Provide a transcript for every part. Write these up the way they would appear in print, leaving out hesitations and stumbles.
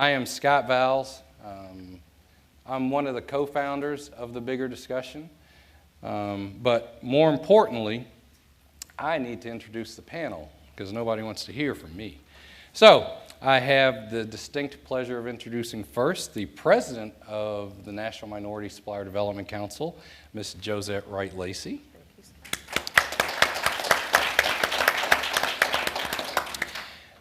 I am Scott Vowles. I'm one of the co-founders of The Bigger Discussion. But more importantly, I need to introduce the panel because nobody wants to hear from me. So I have the distinct pleasure of introducing first the president of the National Minority Supplier Development Council, Ms. Josette Wright-Lacey.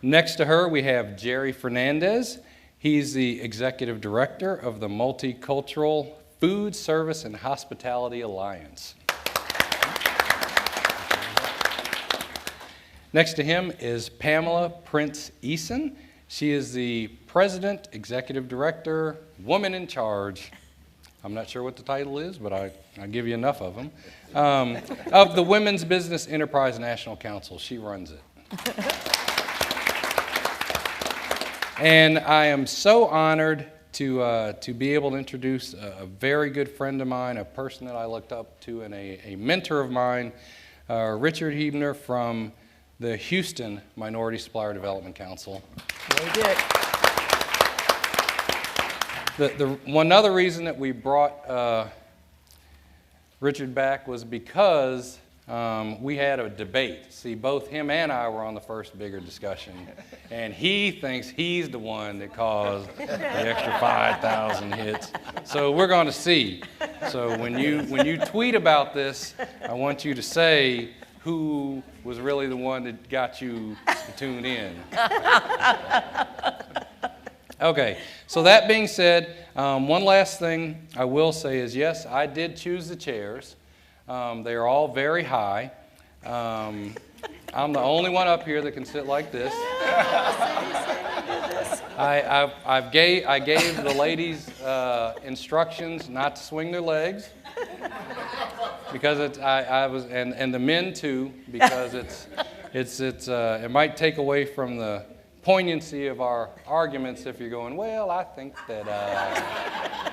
Next to her, we have Jerry Fernandez. He's the executive director of the Multicultural Food Service and Hospitality Alliance. Next to him is Pamela Prince Eason. She is the president, executive director, woman in charge. I'm not sure what the title is, but I'll give you enough of them. Of the Women's Business Enterprise National Council. She runs it. And I am so honored to be able to introduce a very good friend of mine, a person that I looked up to and a mentor of mine, Richard Huebner from the Houston Minority Supplier Development Council. Very good. One other reason that we brought Richard back was because we had a debate. See, both him and I were on the first Bigger Discussion, and he thinks he's the one that caused the extra 5,000 hits. So we're going to see. So when you tweet about this, I want you to say who was really the one that got you to tune in. Okay, so that being said, one last thing I will say is, yes, I did choose the chairs. They are all very high. I'm the only one up here that can sit like this. I gave the ladies instructions not to swing their legs because and the men too, because it might take away from the poignancy of our arguments if you're going, well, I think that.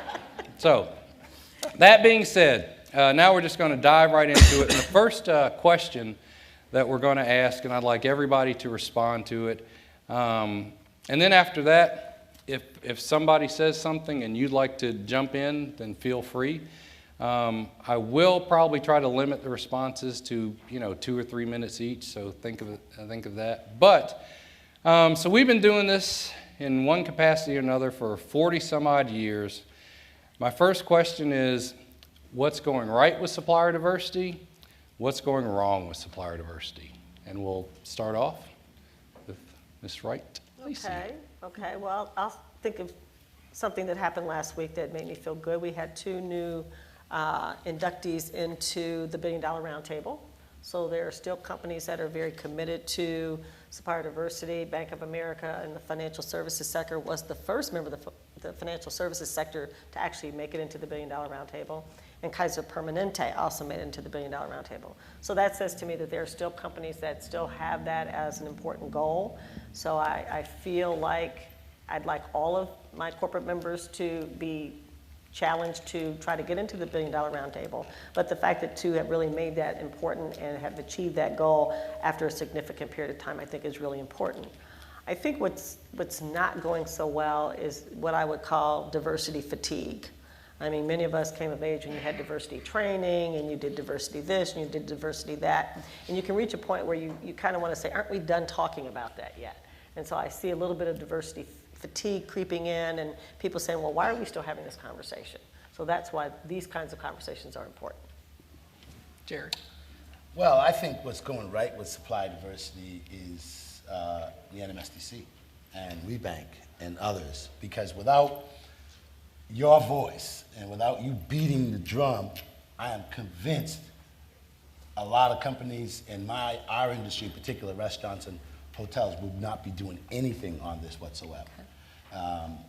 So that being said. Now we're just going to dive right into it. And the first question that we're going to ask, and I'd like everybody to respond to it. And then after that, if somebody says something and you'd like to jump in, then feel free. I will probably try to limit the responses to 2 or 3 minutes each, so think of that. But so we've been doing this in one capacity or another for 40 some odd years. My first question is, what's going right with supplier diversity? What's going wrong with supplier diversity? And we'll start off with Ms. Wright-Lacey. Okay. Well, I'll think of something that happened last week that made me feel good. We had 2 new inductees into the $1 Billion Roundtable. So there are still companies that are very committed to supplier diversity. Bank of America in the financial services sector was the first member of the financial services sector to actually make it into the $1 Billion Roundtable. And Kaiser Permanente also made it into the $1 Billion Roundtable. So that says to me that there are still companies that still have that as an important goal. So I feel like I'd like all of my corporate members to be challenged to try to get into the $1 Billion Roundtable. But the fact that 2 have really made that important and have achieved that goal after a significant period of time, I think is really important. I think what's not going so well is what I would call diversity fatigue. I mean, many of us came of age when you had diversity training and you did diversity this and you did diversity that. And you can reach a point where you kind of want to say, aren't we done talking about that yet? And so I see a little bit of diversity fatigue creeping in and people saying, well, why are we still having this conversation? So that's why these kinds of conversations are important. Jerry. Well, I think what's going right with supply diversity is the NMSDC and WeBank and others, because without your voice and without you beating the drum, I am convinced a lot of companies in our industry, in particular restaurants and hotels, would not be doing anything on this whatsoever.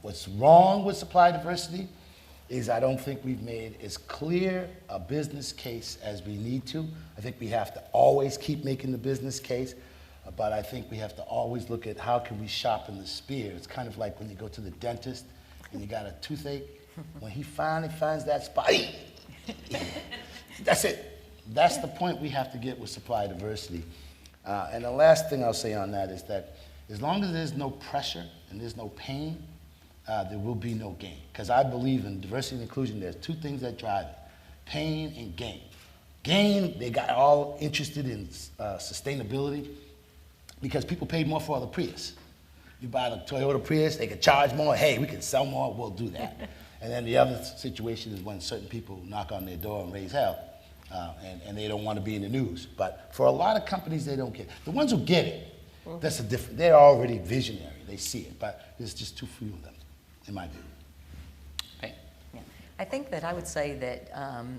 What's wrong with supply diversity is I don't think we've made as clear a business case as we need to. I think we have to always keep making the business case, but I think we have to always look at how can we sharpen the spear. It's kind of like when you go to the dentist and you got a toothache. When he finally finds that spot, that's it. That's the point we have to get with supply diversity. And the last thing I'll say on that is that as long as there's no pressure and there's no pain, there will be no gain. Because I believe in diversity and inclusion, there's two things that drive it, pain and gain. Gain, they got all interested in sustainability because people paid more for the Prius. You buy the Toyota Prius, they can charge more. Hey, we can sell more, we'll do that. And then the other situation is when certain people knock on their door and raise hell, and they don't want to be in the news. But for a lot of companies, they don't get it. The ones who get it, that's a different, they're already visionary, they see it, but there's just too few of them, in my view. Yeah. I think that I would say that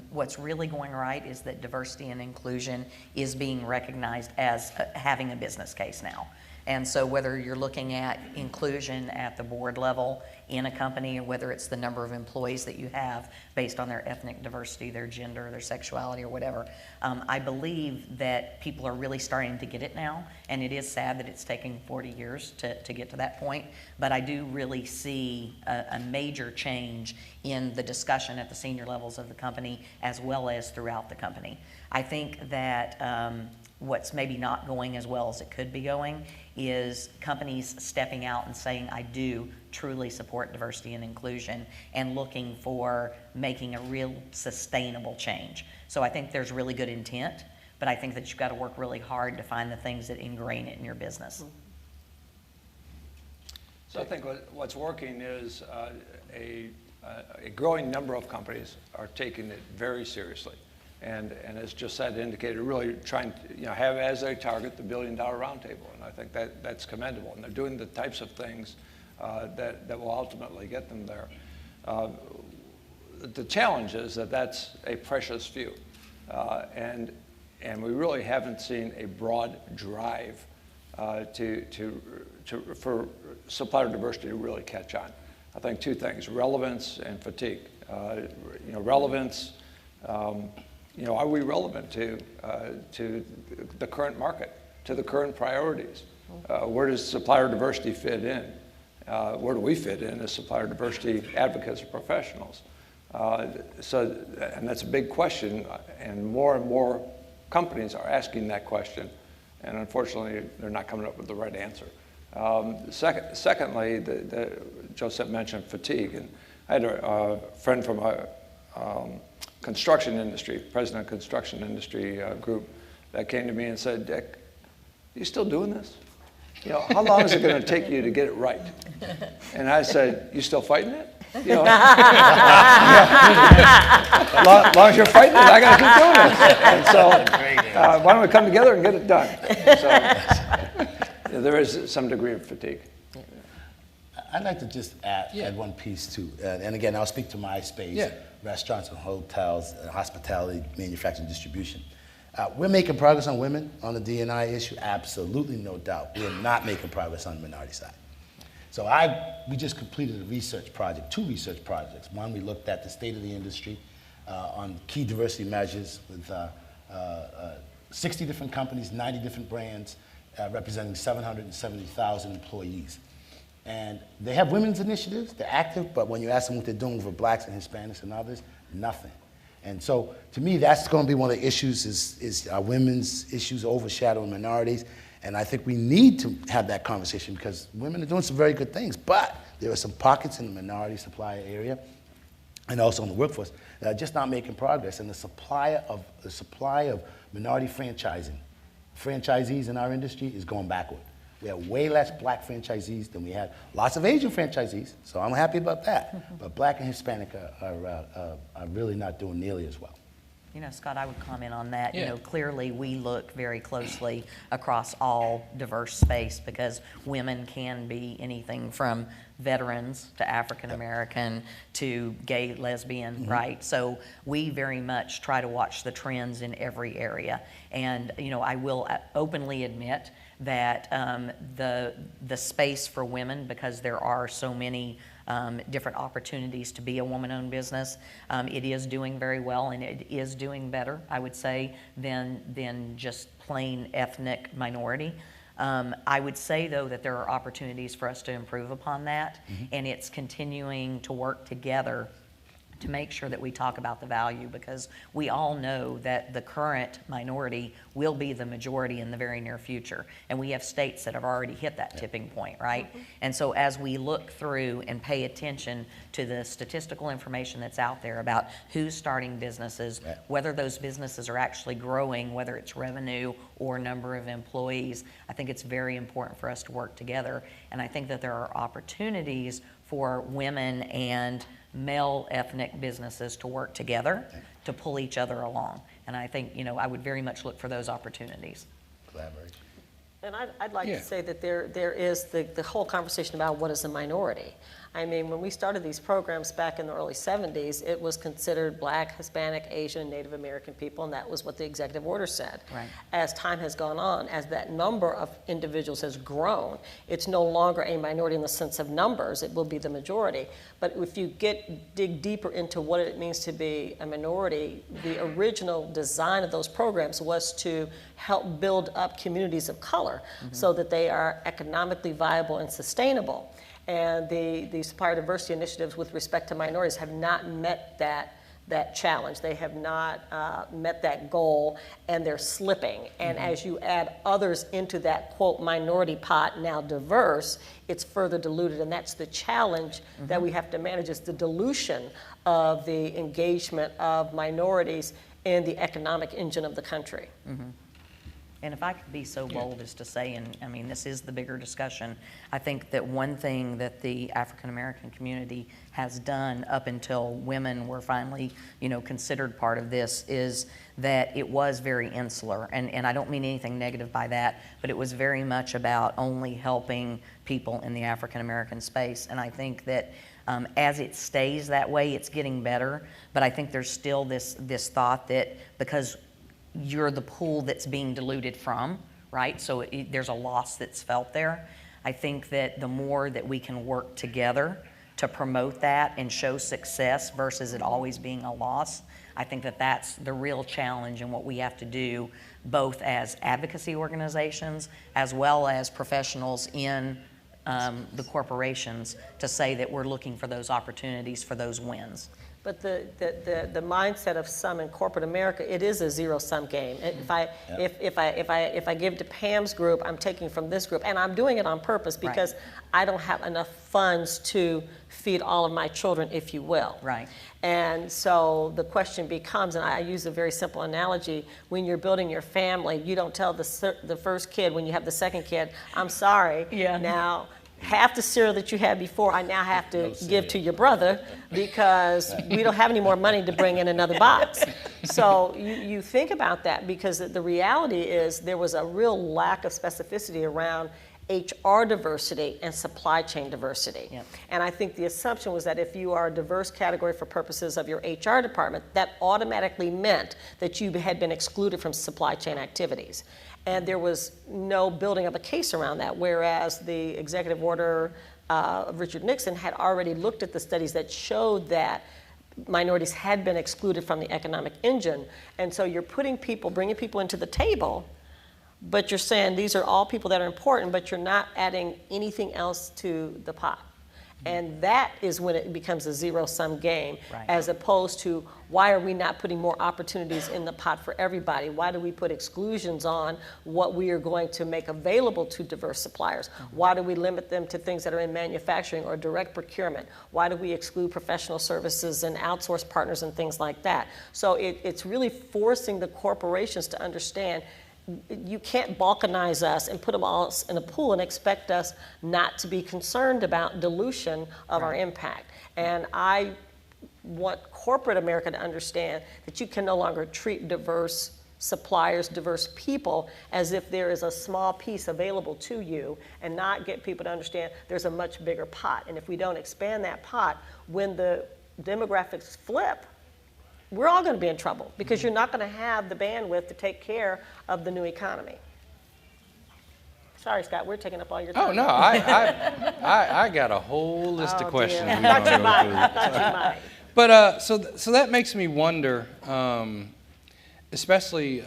what's really going right is that diversity and inclusion is being recognized as having a business case now. And so whether you're looking at inclusion at the board level in a company, or whether it's the number of employees that you have based on their ethnic diversity, their gender, their sexuality, or whatever, I believe that people are really starting to get it now. And it is sad that it's taking 40 years to get to that point. But I do really see a major change in the discussion at the senior levels of the company as well as throughout the company. I think that what's maybe not going as well as it could be going is companies stepping out and saying, I do truly support diversity and inclusion, and looking for making a real sustainable change. So I think there's really good intent, but I think that you've got to work really hard to find the things that ingrain it in your business. So I think what's working is a growing number of companies are taking it very seriously. And as Josette indicated, really trying to have as their target the $1 billion roundtable, and I think that's commendable. And they're doing the types of things that will ultimately get them there. The challenge is that that's a precious few, and we really haven't seen a broad drive for supplier diversity to really catch on. I think two things: relevance and fatigue. Relevance. Are we relevant to the current market, to the current priorities? Where does supplier diversity fit in? Where do we fit in as supplier diversity advocates or professionals? And that's a big question, and more companies are asking that question, and unfortunately, they're not coming up with the right answer. Secondly, Josette mentioned fatigue, and I had a friend from a construction industry, president of construction industry group, that came to me and said, Dick, are you still doing this? How long is it going to take you to get it right? And I said, you still fighting it? As long as you're fighting it, I got to keep doing it. And so why don't we come together and get it done? So there is some degree of fatigue. I'd like to just add one piece too. And again, I'll speak to my space, restaurants and hotels, hospitality, manufacturing, distribution. We're making progress on women on the D&I issue, absolutely no doubt. We're not making progress on the minority side. So we just completed a research project, 2 research projects. One, we looked at the state of the industry on key diversity measures with 60 different companies, 90 different brands, representing 770,000 employees. And they have women's initiatives, they're active, but when you ask them what they're doing for blacks and Hispanics and others, nothing. And so, to me, that's going to be one of the issues is women's issues overshadowing minorities. And I think we need to have that conversation because women are doing some very good things, but there are some pockets in the minority supplier area and also in the workforce that are just not making progress. And the supply of minority franchisees in our industry is going backward. We have way less black franchisees than we had. Lots of Asian franchisees, so I'm happy about that. But black and Hispanic are really not doing nearly as well. Scott, I would comment on that. Yeah. Clearly we look very closely across all diverse space because women can be anything from veterans to African American to gay, lesbian, right? So we very much try to watch the trends in every area. And, I will openly admit that the space for women, because there are so many different opportunities to be a woman-owned business, it is doing very well, and it is doing better, I would say, than just plain ethnic minority. I would say, though, that there are opportunities for us to improve upon that, and it's continuing to work together to make sure that we talk about the value, because we all know that the current minority will be the majority in the very near future. And we have states that have already hit that tipping point, right? And so as we look through and pay attention to the statistical information that's out there about who's starting businesses, whether those businesses are actually growing, whether it's revenue or number of employees, I think it's very important for us to work together. And I think that there are opportunities for women and male ethnic businesses to work together to pull each other along. And I think, I would very much look for those opportunities. Collaboration. And I'd like to say that there is the whole conversation about what is a minority. I mean, when we started these programs back in the early 70s, it was considered Black, Hispanic, Asian, and Native American people, and that was what the executive order said. Right. As time has gone on, as that number of individuals has grown, it's no longer a minority in the sense of numbers, it will be the majority. But if you dig deeper into what it means to be a minority, the original design of those programs was to help build up communities of color so that they are economically viable and sustainable. And the supplier diversity initiatives with respect to minorities have not met that challenge. They have not met that goal, and they're slipping. And as you add others into that, quote, minority pot, now diverse, it's further diluted. And that's the challenge that we have to manage, is the dilution of the engagement of minorities in the economic engine of the country. And if I could be so bold as to say, and I mean, this is the bigger discussion, I think that one thing that the African American community has done up until women were finally, considered part of this, is that it was very insular. And I don't mean anything negative by that, but it was very much about only helping people in the African American space. And I think that as it stays that way, it's getting better. But I think there's still this thought that because you're the pool that's being diluted from, right? So there's a loss that's felt there. I think that the more that we can work together to promote that and show success versus it always being a loss, I think that that's the real challenge and what we have to do, both as advocacy organizations as well as professionals in the corporations, to say that we're looking for those opportunities for those wins. But the mindset of some in corporate America, it is a zero-sum game. If I give to Pam's group, I'm taking from this group, and I'm doing it on purpose because I don't have enough funds to feed all of my children, if you will. Right. And so the question becomes, and I use a very simple analogy: when you're building your family, you don't tell the first kid when you have the second kid, "I'm sorry, now half the cereal that you had before, I now have to give to your brother because we don't have any more money to bring in another box." So you think about that, because the reality is there was a real lack of specificity around HR diversity and supply chain diversity. Yep. And I think the assumption was that if you are a diverse category for purposes of your HR department, that automatically meant that you had been excluded from supply chain activities. And there was no building of a case around that, whereas the executive order of Richard Nixon had already looked at the studies that showed that minorities had been excluded from the economic engine. And so you're bringing people into the table, but you're saying these are all people that are important, but you're not adding anything else to the pot. And that is when it becomes a zero-sum game, as opposed to, why are we not putting more opportunities in the pot for everybody? Why do we put exclusions on what we are going to make available to diverse suppliers? Why do we limit them to things that are in manufacturing or direct procurement? Why do we exclude professional services and outsource partners and things like that? So it's really forcing the corporations to understand, you can't balkanize us and put them all in a pool and expect us not to be concerned about dilution of our impact. And I want corporate America to understand that you can no longer treat diverse suppliers, diverse people, as if there is a small piece available to you, and not get people to understand there's a much bigger pot. And if we don't expand that pot, when the demographics flip, we're all going to be in trouble, because you're not going to have the bandwidth to take care of the new economy. Sorry, Scott, we're taking up all your time. Oh, no, I got a whole list of questions. Dear. we I thought wanna you go might. through. I thought you might. But so that makes me wonder, especially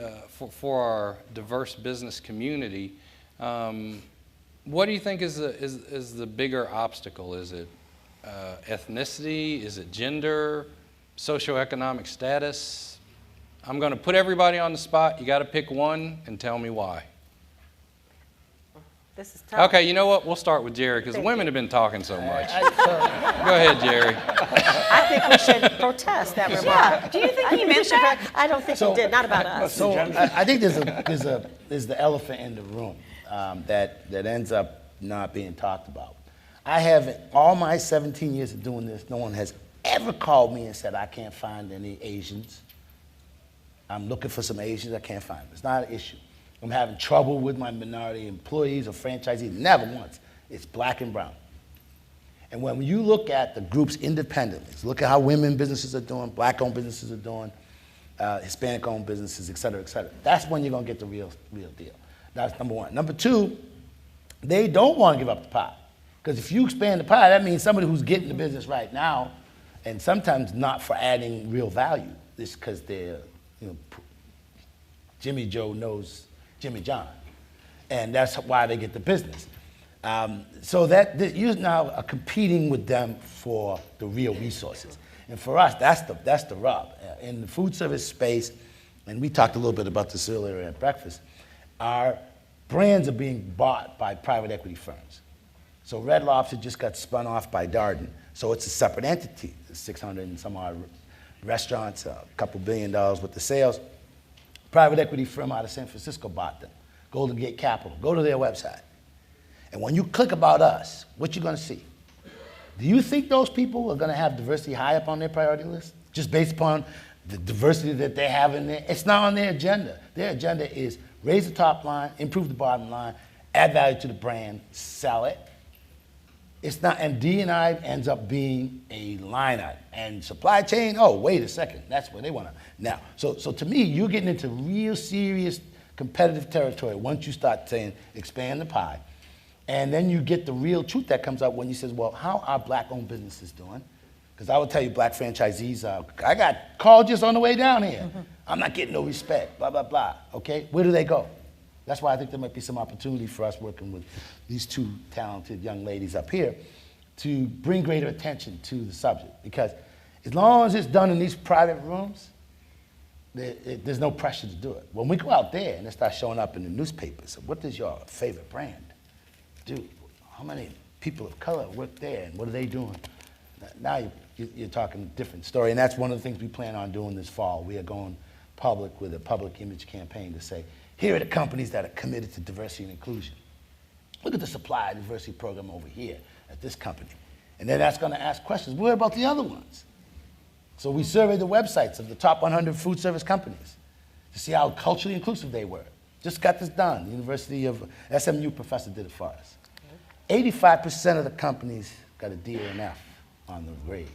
for our diverse business community, what do you think is the bigger obstacle? Is it ethnicity? Is it gender? socioeconomic status. I'm going to put everybody on the spot. You got to pick one and tell me why. This is tough. Okay, you know what? We'll start with Jerry because the Thank women you. have been talking so much. Go ahead, Jerry. I think we should protest that remark. Do you think I he we meant should that? I don't think he did, not about us. So I think there's the elephant in the room that ends up not being talked about. I haven't, all my 17 years of doing this, no one has ever called me and said, I can't find any Asians. I'm looking for some Asians, I can't find them. It's not an issue. I'm having trouble with my minority employees or franchisees, never once. It's black and brown. And when you look at the groups independently, look at how women businesses are doing, black-owned businesses are doing, Hispanic-owned businesses, et cetera, that's when you're gonna get the real deal. That's number one. Number two, they don't wanna give up the pie. Because if you expand the pie, that means somebody who's getting the business right now, and sometimes not for adding real value, it's because they're, Jimmy Joe knows Jimmy John, and that's why they get the business. So that you now are competing with them for the real resources, and for us, that's the rub. In the food service space, and we talked a little bit about this earlier at breakfast, our brands are being bought by private equity firms. So Red Lobster just got spun off by Darden, so it's a separate entity. There's 600 and some odd restaurants, a couple $1 billion worth of sales. Private equity firm out of San Francisco bought them. Golden Gate Capital. Go to their website. And when you click about us, what you gonna see? Do you think those people are gonna have diversity high up on their priority list? Just based upon the diversity that they have in there? It's not on their agenda. Their agenda is raise the top line, improve the bottom line, add value to the brand, sell it. It's not, and D&I ends up being a line item. And supply chain, oh, wait a second, that's where they want to. Now, so to me, you're getting into real serious competitive territory once you start saying expand the pie. And then you get the real truth that comes up when you say, well, how are black-owned businesses doing? Because I will tell you, black franchisees, I got called just on the way down here. I'm not getting no respect, blah, blah, blah, okay? Where do they go? That's why I think there might be some opportunity for us working with these two talented young ladies up here to bring greater attention to the subject. Because as long as it's done in these private rooms, there's no pressure to do it. When we go out there and it starts showing up in the newspapers, what is your favorite brand? Dude, how many people of color work there and what are they doing? Now you're talking a different story, and that's one of the things we plan on doing this fall. We are going public with a public image campaign to say, here are the companies that are committed to diversity and inclusion. Look at the Supplier diversity program over here at this company. And then that's going to ask questions, what about the other ones? So we surveyed the websites of the top 100 food service companies to see how culturally inclusive they were. Just got this done. The University of SMU professor did it for us. 85% of the companies got a D or an F on the grade.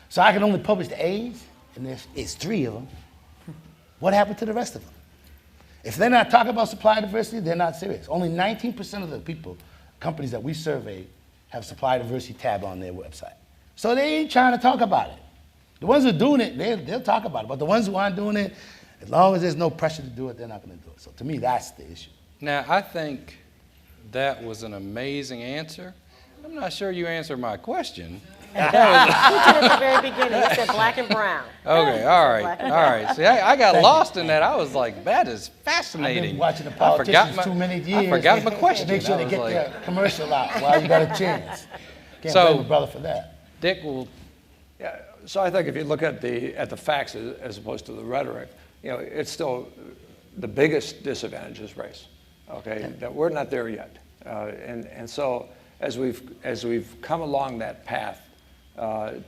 So I can only publish the A's, and it's 3 of them. What happened to the rest of them? If they're not talking about supplier diversity, they're not serious. Only 19% of the companies that we surveyed have supplier diversity tab on their website. So they ain't trying to talk about it. The ones who are doing it, they'll talk about it. But the ones who aren't doing it, as long as there's no pressure to do it, they're not going to do it. So to me, that's the issue. Now, I think that was an amazing answer. I'm not sure you answered my question. He did at the very beginning. He said black and brown. Okay, all right, Black all and brown. right. See, I got lost in that. I was like, that is fascinating. I've been watching the I forgot politicians my- too many years. I forgot my question. Make sure I they was get like, their commercial out while you got a chance. Can't So- blame a brother for that. Dick will. Yeah, so I think if you look at the facts as opposed to the rhetoric, it's still the biggest disadvantage is race. Okay, that we're not there yet, and so as we've come along that path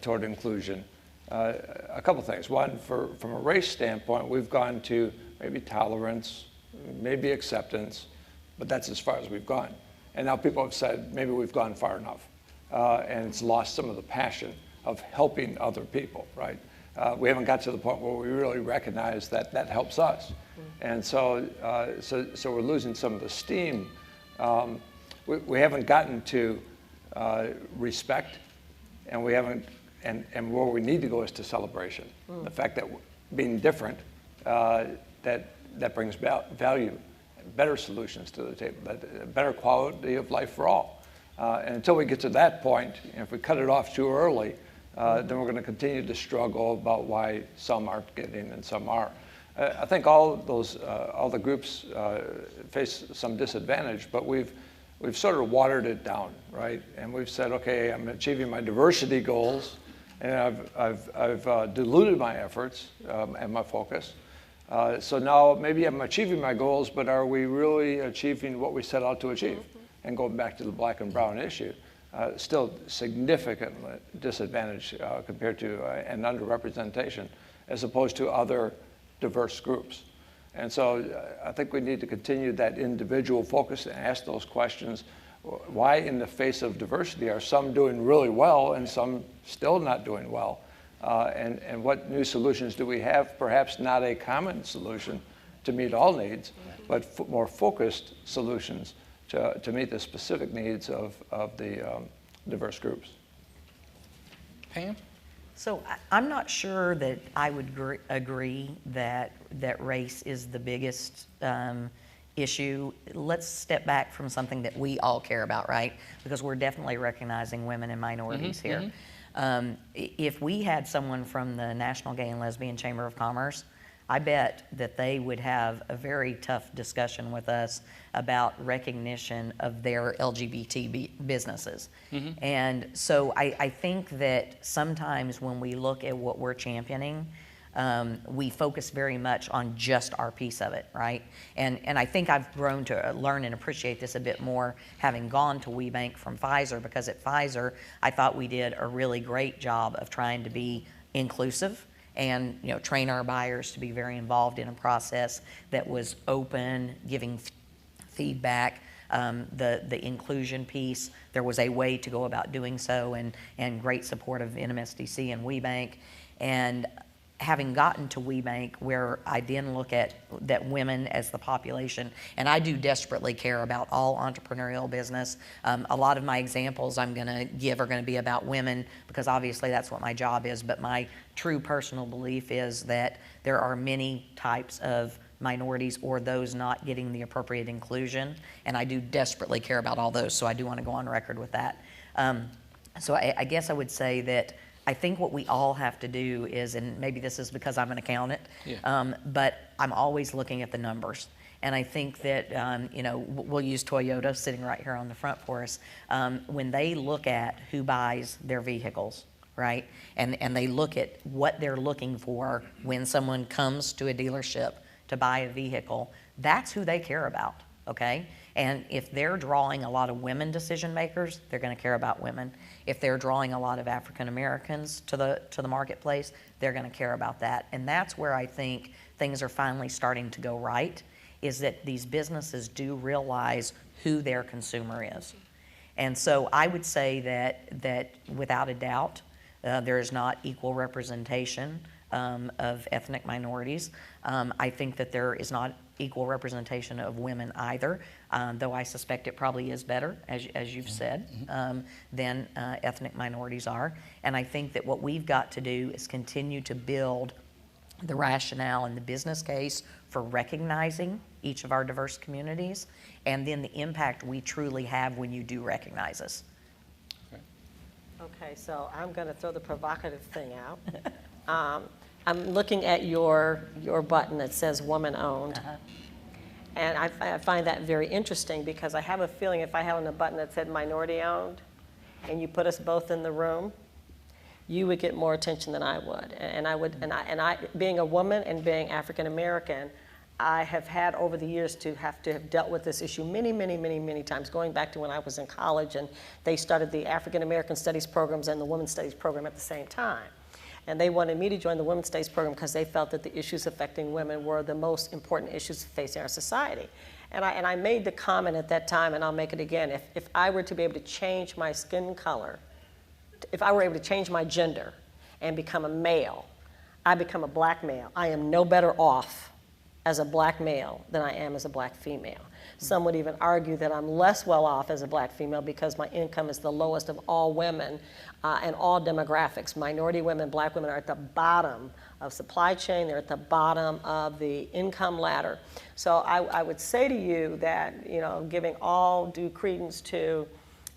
toward inclusion, a couple things. One, from a race standpoint, we've gone to maybe tolerance, maybe acceptance, but that's as far as we've gone. And now people have said maybe we've gone far enough, and it's lost some of the passion of helping other people, right? We haven't got to the point where we really recognize that helps us. And so we're losing some of the steam. We haven't gotten to respect, and we haven't, and where we need to go is to celebration. The fact that being different, that brings value, better solutions to the table, better quality of life for all. And until we get to that point, if we cut it off too early, then we're going to continue to struggle about why some aren't getting and some are. I think all the groups face some disadvantage, but we've sort of watered it down, right? And we've said, okay, I'm achieving my diversity goals, and I've diluted my efforts and my focus. So now maybe I'm achieving my goals, but are we really achieving what we set out to achieve? And going back to the black and brown issue, still significant disadvantage compared to an underrepresentation as opposed to other diverse groups. And so I think we need to continue that individual focus and ask those questions. Why in the face of diversity are some doing really well and some still not doing well? And what new solutions do we have? Perhaps not a common solution to meet all needs, but more focused solutions to meet the specific needs of the diverse groups. Pam? So I'm not sure that I would agree that race is the biggest issue. Let's step back from something that we all care about, right? Because we're definitely recognizing women and minorities here. If we had someone from the National Gay and Lesbian Chamber of Commerce, I bet that they would have a very tough discussion with us about recognition of their LGBT businesses. And so I think that sometimes when we look at what we're championing, we focus very much on just our piece of it, right? And I think I've grown to learn and appreciate this a bit more having gone to WeBank from Pfizer, because at Pfizer, I thought we did a really great job of trying to be inclusive and train our buyers to be very involved in a process that was open, giving feedback. The inclusion piece, there was a way to go about doing so, and great support of NMSDC and WeBank. And having gotten to WeBank, where I then look at that women as the population, and I do desperately care about all entrepreneurial business. A lot of my examples I'm going to give are going to be about women, because obviously that's what my job is, but my true personal belief is that there are many types of minorities or those not getting the appropriate inclusion, and I do desperately care about all those, so I do want to go on record with that. So I guess I would say that I think what we all have to do is, and maybe this is because I'm an accountant, but I'm always looking at the numbers. And I think that, we'll use Toyota sitting right here on the front for us. When they look at who buys their vehicles, right, and they look at what they're looking for when someone comes to a dealership to buy a vehicle, that's who they care about, okay? And if they're drawing a lot of women decision makers, they're going to care about women. If they're drawing a lot of African Americans to the marketplace, they're going to care about that. And that's where I think things are finally starting to go right, is that these businesses do realize who their consumer is. And so I would say that without a doubt, there is not equal representation of ethnic minorities. I think that there is not equal representation of women either, though I suspect it probably is better, as you've said, than ethnic minorities are. And I think that what we've got to do is continue to build the rationale and the business case for recognizing each of our diverse communities, and then the impact we truly have when you do recognize us. Okay, so I'm going to throw the provocative thing out. I'm looking at your button that says woman owned. And I find that very interesting, because I have a feeling if I had on a button that said minority owned and you put us both in the room, you would get more attention than I would. And I being a woman and being African American, I have had over the years to have dealt with this issue many times, going back to when I was in college and they started the African American Studies programs and the Women's Studies program at the same time. And they wanted me to join the Women's Studies program because they felt that the issues affecting women were the most important issues facing our society. And I made the comment at that time, and I'll make it again, if I were to be able to change my skin color, if I were able to change my gender and become a male, I become a black male, I am no better off as a black male than I am as a black female. Some would even argue that I'm less well off as a black female because my income is the lowest of all women and all demographics. Minority women, black women are at the bottom of supply chain, they're at the bottom of the income ladder. So I would say to you that, giving all due credence to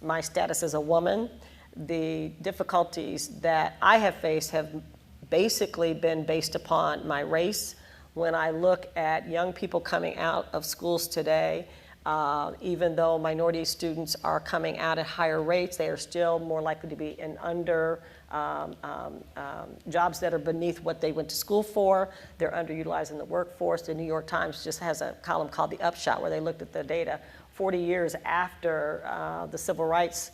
my status as a woman, the difficulties that I have faced have basically been based upon my race. When I look at young people coming out of schools today, even though minority students are coming out at higher rates, they are still more likely to be in jobs that are beneath what they went to school for. They're underutilized in the workforce. The New York Times just has a column called The Upshot, where they looked at the data 40 years after the civil rights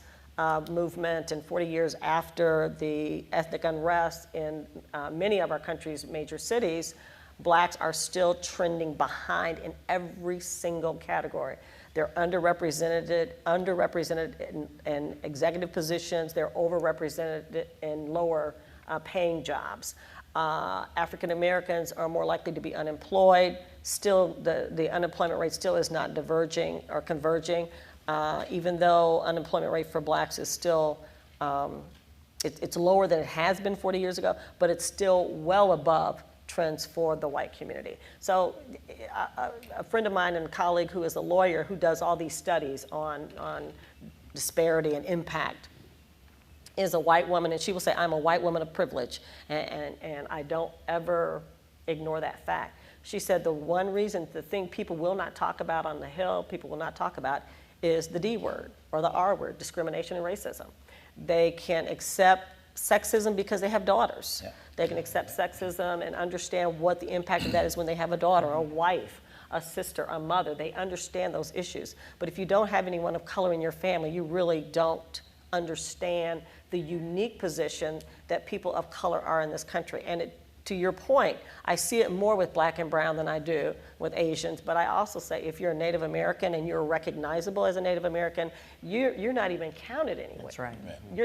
movement and 40 years after the ethnic unrest in many of our country's major cities. Blacks are still trending behind in every single category. They're underrepresented in executive positions. They're overrepresented in lower paying jobs. African Americans are more likely to be unemployed. Still, the unemployment rate still is not diverging or converging, even though unemployment rate for blacks is still, it's lower than it has been 40 years ago, but it's still well above trends for the white community. So a friend of mine and a colleague who is a lawyer who does all these studies on disparity and impact is a white woman, and she will say, I'm a white woman of privilege, and I don't ever ignore that fact. She said the one reason, the thing people will not talk about on the Hill, people will not talk about, is the D word or the R word, discrimination and racism. They can accept sexism because they have daughters. Yeah. They can accept sexism and understand what the impact of that is when they have a daughter, a wife, a sister, a mother. They understand those issues. But if you don't have anyone of color in your family, you really don't understand the unique position that people of color are in this country. And to your point, I see it more with black and brown than I do with Asians, but I also say if you're a Native American and you're recognizable as a Native American, you're not even counted anywhere. That's right.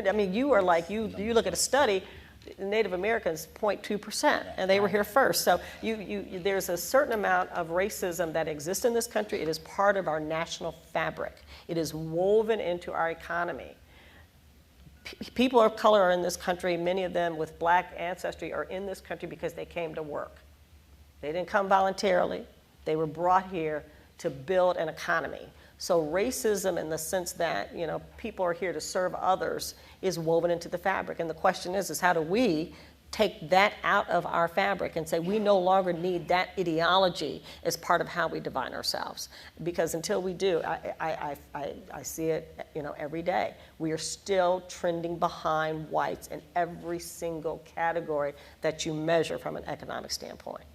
I mean, you are like, you look at a study, Native Americans 0.2%, and they were here first. So there's a certain amount of racism that exists in this country. It is part of our national fabric. It is woven into our economy. People of color are in this country, many of them with black ancestry are in this country because they came to work. They didn't come voluntarily. They were brought here to build an economy. So racism in the sense that, people are here to serve others is woven into the fabric. And the question is how do we take that out of our fabric and say we no longer need that ideology as part of how we define ourselves? Because until we do, I see it every day. We are still trending behind whites in every single category that you measure from an economic standpoint.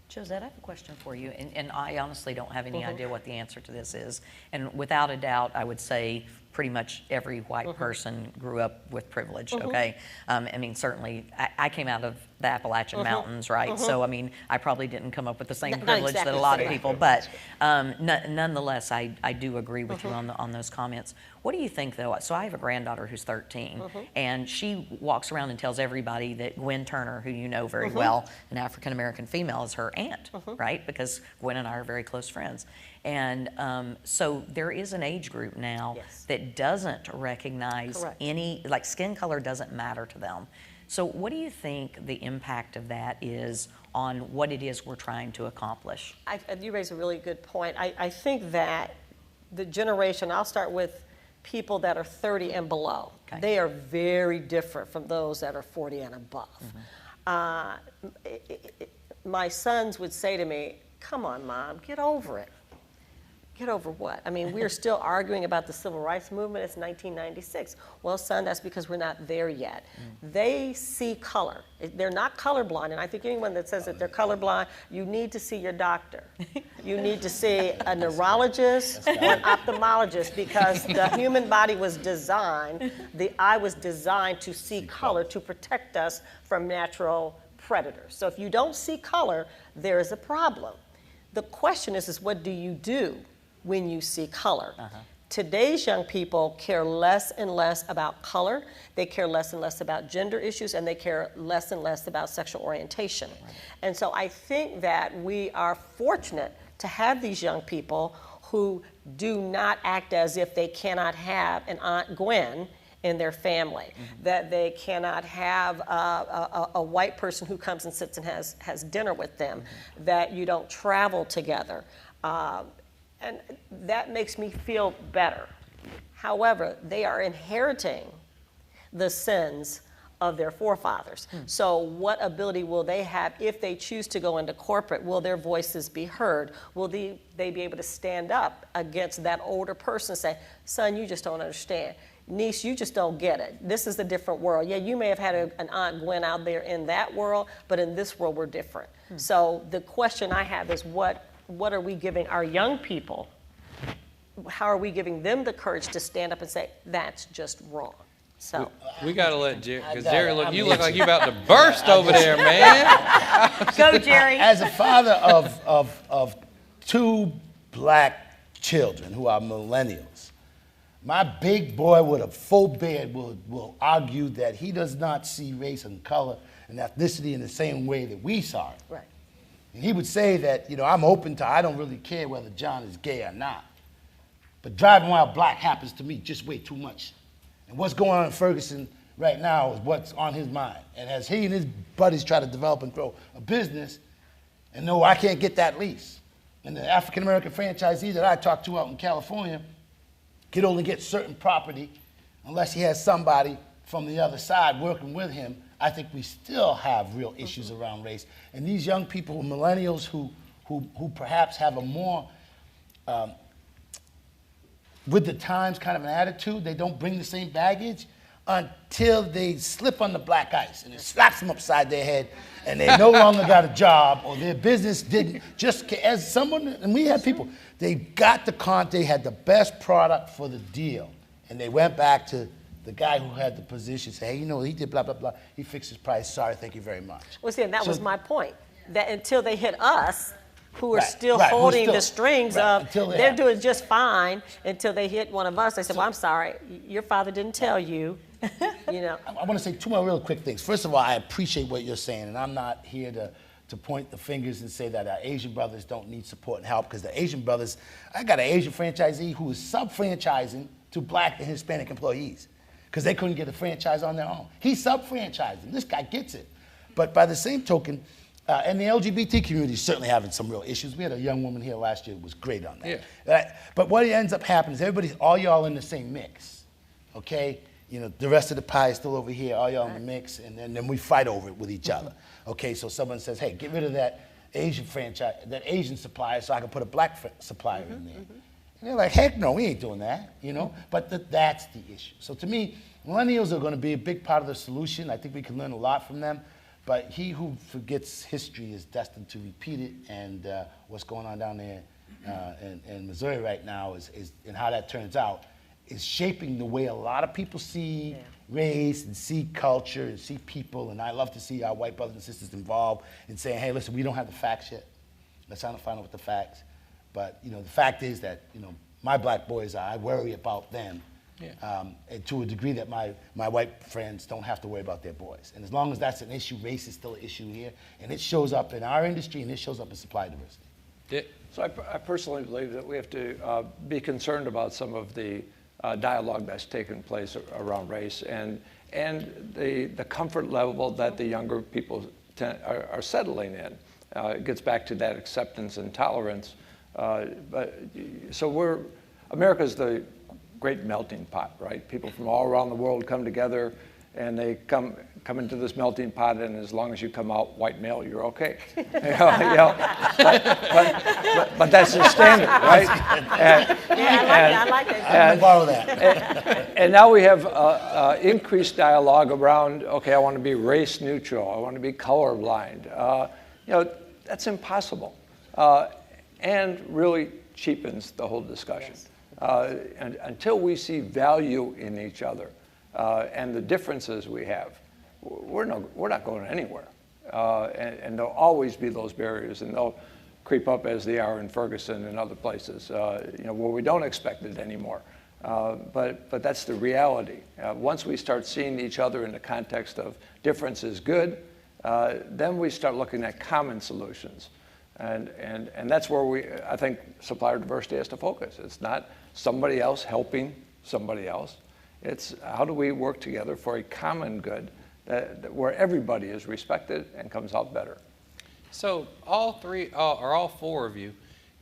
Josette, I have a question for you, and I honestly don't have any idea what the answer to this is. And without a doubt, I would say pretty much every white person grew up with privilege, okay? I mean, certainly, I came out of the Appalachian Mountains, right? So, I mean, I probably didn't come up with the same privilege that a lot of people, but nonetheless, I do agree with you on those comments. What do you think, though? So I have a granddaughter who's 13, and she walks around and tells everybody that Gwen Turner, who you know very well, an African-American female, is her aunt, right? Because Gwen and I are very close friends. And so there is an age group now that doesn't recognize any, like skin color doesn't matter to them. So what do you think the impact of that is on what it is we're trying to accomplish? You raise a really good point. I think that the generation, I'll start with people that are 30 and below. Okay. They are very different from those that are 40 and above. My sons would say to me, come on, Mom, get over it. Get over what? I mean, we're still arguing about the civil rights movement. It's 1996. Well, son, that's because we're not there yet. They see color. They're not colorblind, and I think anyone that says that they're colorblind, you need to see your doctor. You need to see a neurologist or an ophthalmologist, because the human body was designed, the eye was designed to see color to protect us from natural predators. So if you don't see color, there is a problem. The question is what do you do when you see color? Today's young people care less and less about color. They care less and less about gender issues, and they care less and less about sexual orientation. And so I think that we are fortunate to have these young people who do not act as if they cannot have an Aunt Gwen in their family, that they cannot have a white person who comes and sits and has dinner with them, that you don't travel together. And that makes me feel better. However, they are inheriting the sins of their forefathers. So what ability will they have if they choose to go into corporate? Will their voices be heard? Will they be able to stand up against that older person and say, son, you just don't understand. Niece, you just don't get it. This is a different world. Yeah, you may have had an Aunt Gwen out there in that world, but in this world, we're different. So the question I have is what are we giving our young people? How are we giving them the courage to stand up and say, that's just wrong? So We got to let Jerry, because Jerry, I'm you look like itchy. you about to burst over there, man. Go, Jerry. As a father of two black children who are millennials, my big boy with a full beard will argue that he does not see race and color and ethnicity in the same way that we saw it. right. And he would say that, I'm open to, I don't really care whether John is gay or not. But driving while black happens to me just way too much. And what's going on in Ferguson right now is what's on his mind. And as he and his buddies try to develop and grow a business, and no, I can't get that lease. And the African-American franchisee that I talked to out in California can only get certain property unless he has somebody from the other side working with him. I think we still have real issues around race. And these young people, millennials who perhaps have a more with the times kind of an attitude, they don't bring the same baggage until they slip on the black ice and it slaps them upside their head and they no longer got a job or their business didn't, just as someone, and we had people, they got they had the best product for the deal and they went back to the guy who had the position, say, hey, he did blah, blah, blah, he fixed his price, sorry, thank you very much. Well, see, and that So- was my point, that until they hit us, who are Right, still right, who's holding still- the strings right, of, until they they're have- doing just fine until they hit one of us. They said, well, I'm sorry, your father didn't tell you, I want to say two more real quick things. First of all, I appreciate what you're saying, and I'm not here to point the fingers and say that our Asian brothers don't need support and help, because the Asian brothers, I got an Asian franchisee who is sub-franchising to black and Hispanic employees because they couldn't get a franchise on their own. He's sub-franchising. This guy gets it. But by the same token, and the LGBT community is certainly having some real issues. We had a young woman here last year who was great on that. Yeah. But what ends up happening is all y'all in the same mix, okay? The rest of the pie is still over here, all y'all in the mix, and then we fight over it with each other. Okay, so someone says, hey, get rid of that Asian franchise, that Asian supplier so I can put a black supplier in there. And they're like, heck no, we ain't doing that, But that's the issue. So to me, millennials are going to be a big part of the solution. I think we can learn a lot from them. But he who forgets history is destined to repeat it. And what's going on down there in Missouri right now is and how that turns out is shaping the way a lot of people see race and see culture and see people. And I love to see our white brothers and sisters involved in saying, hey, listen, we don't have the facts yet. Let's try to find out what the facts. But the fact is that my black boys, I worry about them. Yeah. And to a degree that my white friends don't have to worry about their boys. And as long as that's an issue, race is still an issue here. And it shows up in our industry and it shows up in supply diversity. Dick? So I personally believe that we have to be concerned about some of the dialogue that's taken place around race and the comfort level that the younger people are settling in. It gets back to that acceptance and tolerance. America's the great melting pot, right? People from all around the world come together and they come into this melting pot, and as long as you come out white male, you're okay. But that's the standard, right? I like that. I'm going to borrow that. And now we have increased dialogue around, okay, I want to be race neutral, I want to be colorblind. That's impossible, and really cheapens the whole discussion. And until we see value in each other and the differences we have, we're not going anywhere. And there'll always be those barriers, and they'll creep up as they are in Ferguson and other places, where we don't expect it anymore. But that's the reality. Once we start seeing each other in the context of difference is good, then we start looking at common solutions. And that's where I think supplier diversity has to focus. It's not somebody else helping somebody else. It's how do we work together for a common good where everybody is respected and comes out better. So all four of you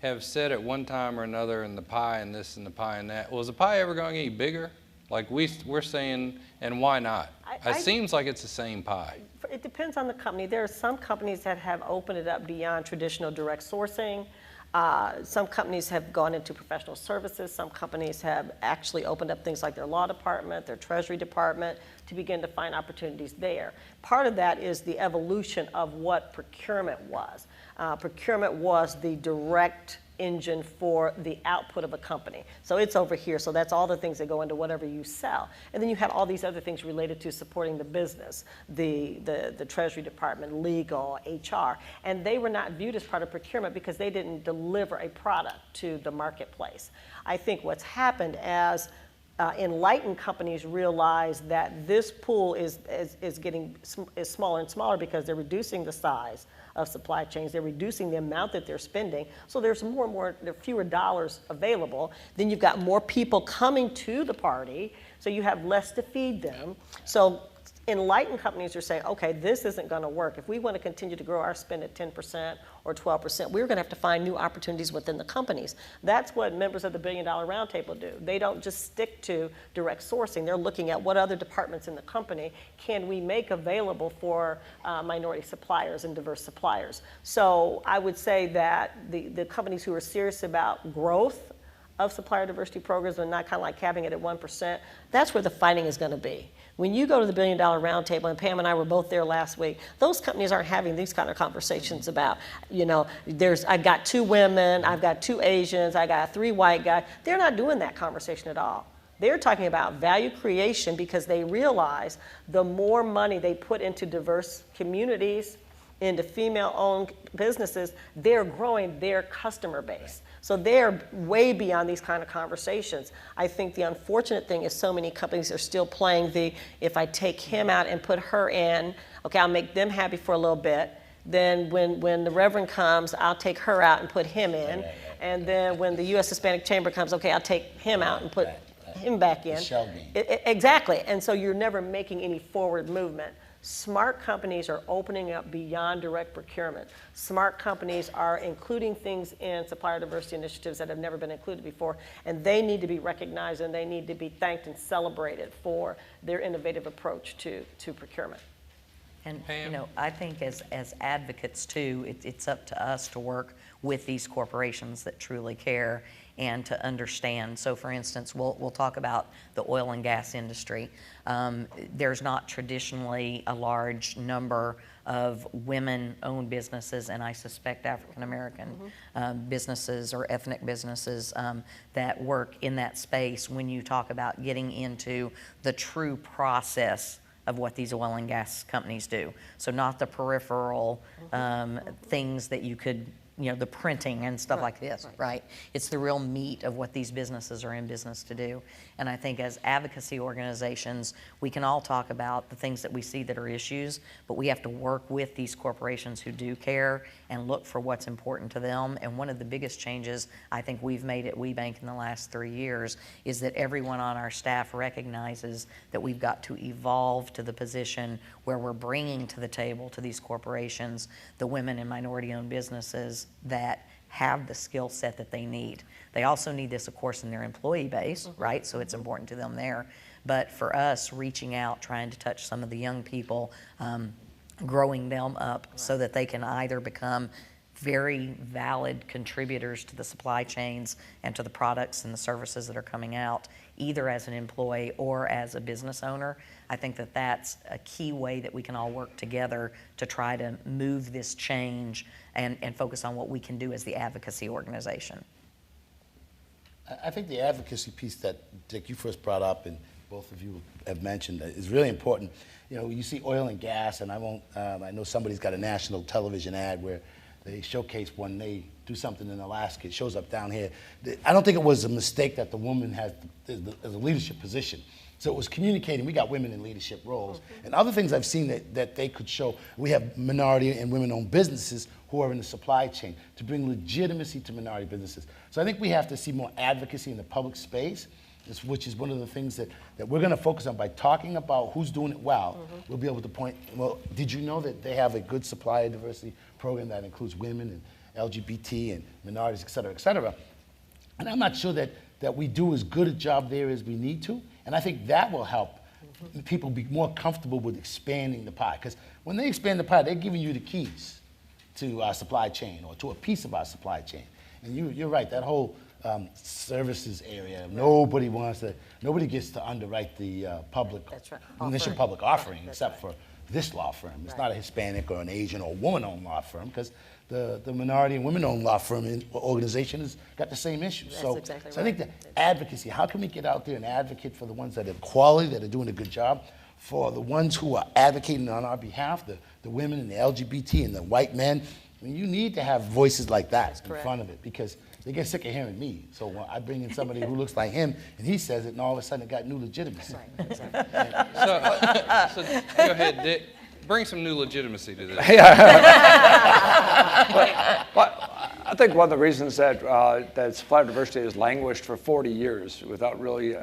have said at one time or another in the pie and this and the pie and that, was the pie ever going to get bigger? Like we're saying, and why not? It seems like it's the same pie. It depends on the company. There are some companies that have opened it up beyond traditional direct sourcing. Some companies have gone into professional services. Some companies have actually opened up things like their law department, their treasury department, to begin to find opportunities there. Part of that is the evolution of what procurement was. Procurement was the direct engine for the output of a company. So it's over here. So that's all the things that go into whatever you sell. And then you have all these other things related to supporting the business, the Treasury Department, legal, HR. And they were not viewed as part of procurement because they didn't deliver a product to the marketplace. I think what's happened as enlightened companies realize that this pool is getting smaller and smaller because they're reducing the size of supply chains. They're reducing the amount that they're spending. So there are fewer dollars available. Then you've got more people coming to the party, so you have less to feed them. So enlightened companies are saying, okay, this isn't going to work. If we want to continue to grow our spend at 10% or 12%, we're going to have to find new opportunities within the companies. That's what members of the $1 Billion Roundtable do. They don't just stick to direct sourcing. They're looking at what other departments in the company can we make available for minority suppliers and diverse suppliers. So I would say that the companies who are serious about growth of supplier diversity programs and not kind of like capping it at 1%, that's where the fighting is going to be. When you go to the $1 Billion Roundtable, and Pam and I were both there last week, those companies aren't having these kind of conversations about, I've got 2 women, I've got 2 Asians, I got 3 white guys. They're not doing that conversation at all. They're talking about value creation because they realize the more money they put into diverse communities, into female-owned businesses, they're growing their customer base. So they're way beyond these kind of conversations. I think the unfortunate thing is so many companies are still playing if I take him out and put her in, okay, I'll make them happy for a little bit. Then when the Reverend comes, I'll take her out and put him in. Right. And then when the U.S. Hispanic Chamber comes, okay, I'll take him out and put him back in. Exactly. And so you're never making any forward movement. Smart companies are opening up beyond direct procurement. Smart companies are including things in supplier diversity initiatives that have never been included before, and they need to be recognized and they need to be thanked and celebrated for their innovative approach to procurement. And I think as advocates too, it's up to us to work with these corporations that truly care and to understand. So for instance, we'll talk about the oil and gas industry. There's not traditionally a large number of women-owned businesses, and I suspect African-American businesses or ethnic businesses that work in that space when you talk about getting into the true process of what these oil and gas companies do. So not the peripheral things that you could, the printing and stuff like this, right? It's the real meat of what these businesses are in business to do. And I think as advocacy organizations, we can all talk about the things that we see that are issues, but we have to work with these corporations who do care and look for what's important to them. And one of the biggest changes I think we've made at WeBank in the last 3 years is that everyone on our staff recognizes that we've got to evolve to the position where we're bringing to the table to these corporations the women and minority-owned businesses that have the skill set that they need. They also need this, of course, in their employee base, right? So it's important to them there. But for us, reaching out, trying to touch some of the young people, growing them up so that they can either become very valid contributors to the supply chains and to the products and the services that are coming out, either as an employee or as a business owner. I think that that's a key way that we can all work together to try to move this change and focus on what we can do as the advocacy organization. I think the advocacy piece that, Dick, you first brought up and both of you have mentioned is really important. You see oil and gas, and I know somebody's got a national television ad where they showcase when they do something in Alaska, it shows up down here. I don't think it was a mistake that the woman has a leadership position. So it was communicating. We got women in leadership roles. And other things I've seen that they could show. We have minority and women-owned businesses who are in the supply chain to bring legitimacy to minority businesses. So I think we have to see more advocacy in the public space, which is one of the things that we're going to focus on. By talking about who's doing it well, we'll be able to point, well, did you know that they have a good supplier diversity program that includes women and LGBT and minorities, et cetera, et cetera. And I'm not sure that we do as good a job there as we need to. And I think that will help people be more comfortable with expanding the pie. Because when they expand the pie, they're giving you the keys to our supply chain or to a piece of our supply chain. And you're right, that whole services area, nobody gets to underwrite the public, That's right. initial Offering. public offering, That's except for this law firm. It's Right. not a Hispanic or an Asian or woman-owned law firm, because the minority and women-owned law firm organization has got the same issues. That's So, exactly so I think right. the advocacy, how can we get out there and advocate for the ones that have quality, that are doing a good job, for the ones who are advocating on our behalf, the women and the LGBT and the white men. I mean, you need to have voices like that in correct. front of it, because they get sick of hearing me. So when I bring in somebody who looks like him, and he says it, and all of a sudden it got new legitimacy. Right, exactly. So go ahead, Dick. Bring some new legitimacy to this. But I think one of the reasons that that supplier diversity has languished for 40 years without really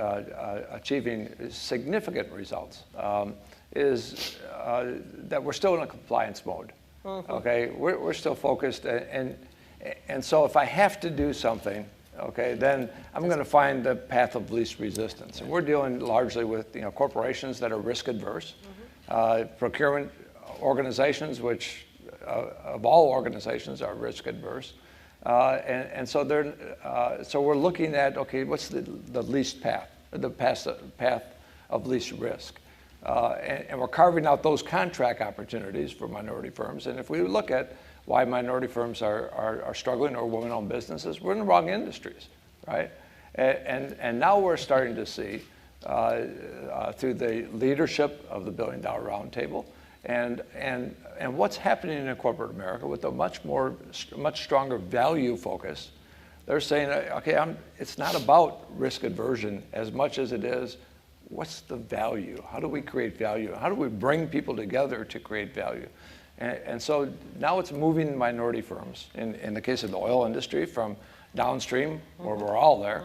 achieving significant results is that we're still in a compliance mode. Okay, we're still focused, and so if I have to do something, okay, then I'm going to find the path of least resistance. And we're dealing largely with corporations that are risk adverse, procurement organizations, which of all organizations are risk adverse, and so so we're looking at, okay, what's the least path, the path of least risk. And we're carving out those contract opportunities for minority firms. And if we look at why minority firms are struggling, or women-owned businesses, we're in the wrong industries, right? And now we're starting to see, through the leadership of the $1 Billion Roundtable, and what's happening in corporate America with a much stronger value focus, they're saying, okay, it's not about risk aversion as much as it is, what's the value? How do we create value? How do we bring people together to create value? And so now it's moving minority firms, in the case of the oil industry, from downstream, where we're all there,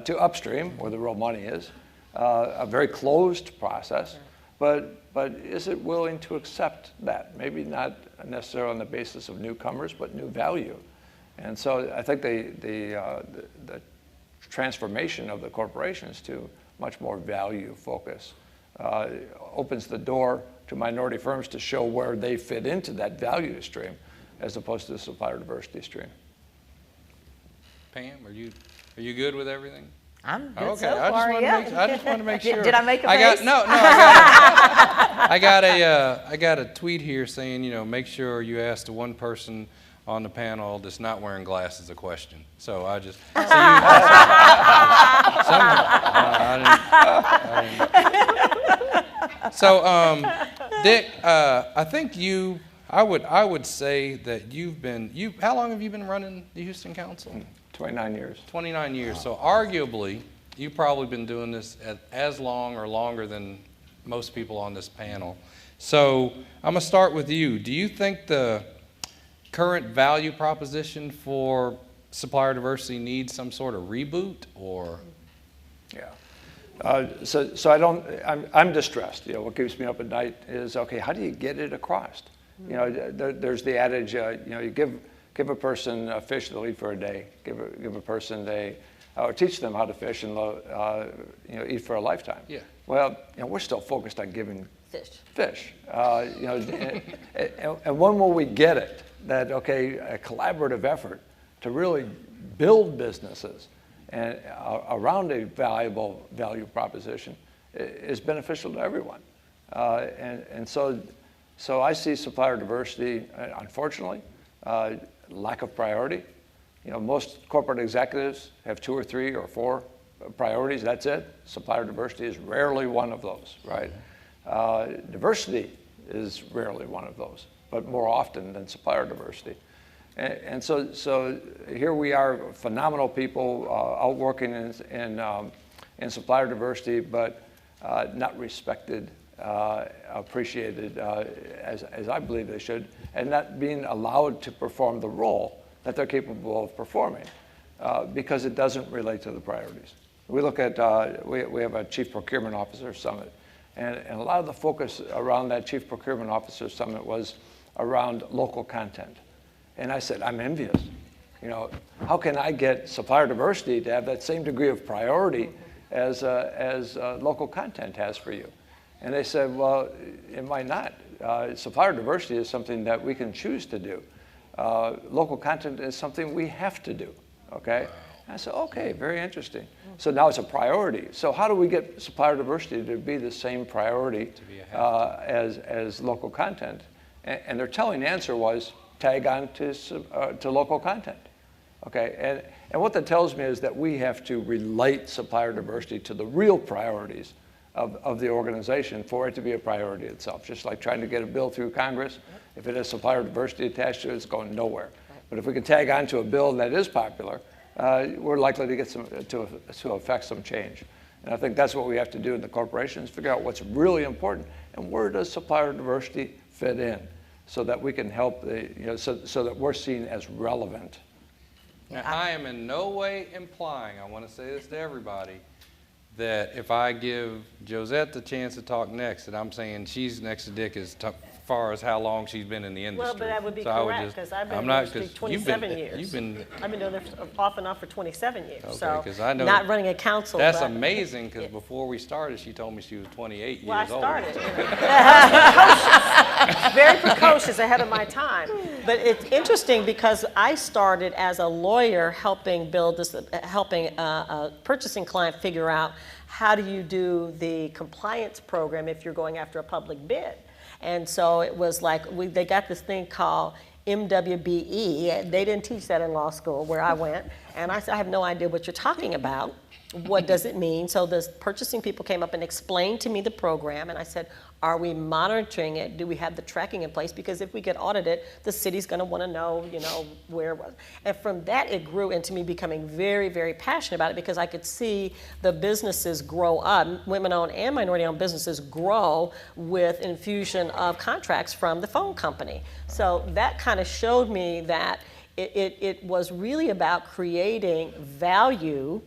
to upstream, where the real money is. A very closed process, but is it willing to accept that? Maybe not necessarily on the basis of newcomers, but new value. And so I think the transformation of the corporations to much more value focus opens the door to minority firms to show where they fit into that value stream, as opposed to the supplier diversity stream. Pam, are you good with everything? I'm good Okay, so far, yeah. I just want to make sure. Did I make a face? I got a tweet here saying, make sure you ask the one person on the panel that's not wearing glasses a question. So I just, Dick, I think I would say that how long have you been running the Houston Council? 29 years. 29 years. So arguably, you've probably been doing this as long or longer than most people on this panel. So I'm going to start with you. Do you think the current value proposition for supplier diversity needs some sort of reboot, or? Yeah. So I'm distressed. What keeps me up at night is, okay, how do you get it across? There's the adage, you give a person a fish they'll eat for a day. Give a person or teach them how to fish and eat for a lifetime. Yeah. Well, we're still focused on giving Fish. and when will we get it? That, okay, a collaborative effort to really build businesses and around a valuable value proposition is beneficial to everyone. And so I see supplier diversity, unfortunately, lack of priority. Most corporate executives have 2 or 3 or 4 priorities, that's it. Supplier diversity is rarely one of those, right? Diversity is rarely one of those, but more often than supplier diversity. And so here we are, phenomenal people out working in supplier diversity, but not respected, appreciated as I believe they should, and not being allowed to perform the role that they're capable of performing, because it doesn't relate to the priorities. We look at, we have a Chief Procurement Officer Summit, and a lot of the focus around that Chief Procurement Officer Summit was around local content. And I said, I'm envious. How can I get supplier diversity to have that same degree of priority as local content has for you? And they said, well, it might not. Supplier diversity is something that we can choose to do. Local content is something we have to do, okay? And I said, okay, very interesting. So now it's a priority. So how do we get supplier diversity to be the same priority as local content? And their telling answer was tag on to local content, okay? And what that tells me is that we have to relate supplier diversity to the real priorities of the organization for it to be a priority itself. Just like trying to get a bill through Congress, if it has supplier diversity attached to it, it's going nowhere. But if we can tag on to a bill that is popular, we're likely to get to affect some change. And I think that's what we have to do in the corporations, figure out what's really important and where does supplier diversity fit in so that we can help so that we're seen as relevant. Now, I am in no way implying, I want to say this to everybody, that if I give Josette the chance to talk next, that I'm saying she's next to Dick as far as how long she's been in the industry. Well, but that would be So correct, because I've been in the industry 27 years. I've been doing this off and on for 27 years, Okay, so 'cause I know not running a council. That's but amazing, because before we started, she told me she was 28 Well, I years old. started. Very precocious, ahead of my time. But it's interesting because I started as a lawyer helping build this, helping a purchasing client figure out how do you do the compliance program if you're going after a public bid. And so it was like, they got this thing called MWBE. They didn't teach that in law school where I went. And I said, I have no idea what you're talking about. What does it mean? So the purchasing people came up and explained to me the program, and I said, are we monitoring it? Do we have the tracking in place? Because if we get audited, the city's going to want to know, where it was. And from that, it grew into me becoming very, very passionate about it, because I could see the businesses grow up, women-owned and minority-owned businesses grow with infusion of contracts from the phone company. So that kind of showed me that it was really about creating value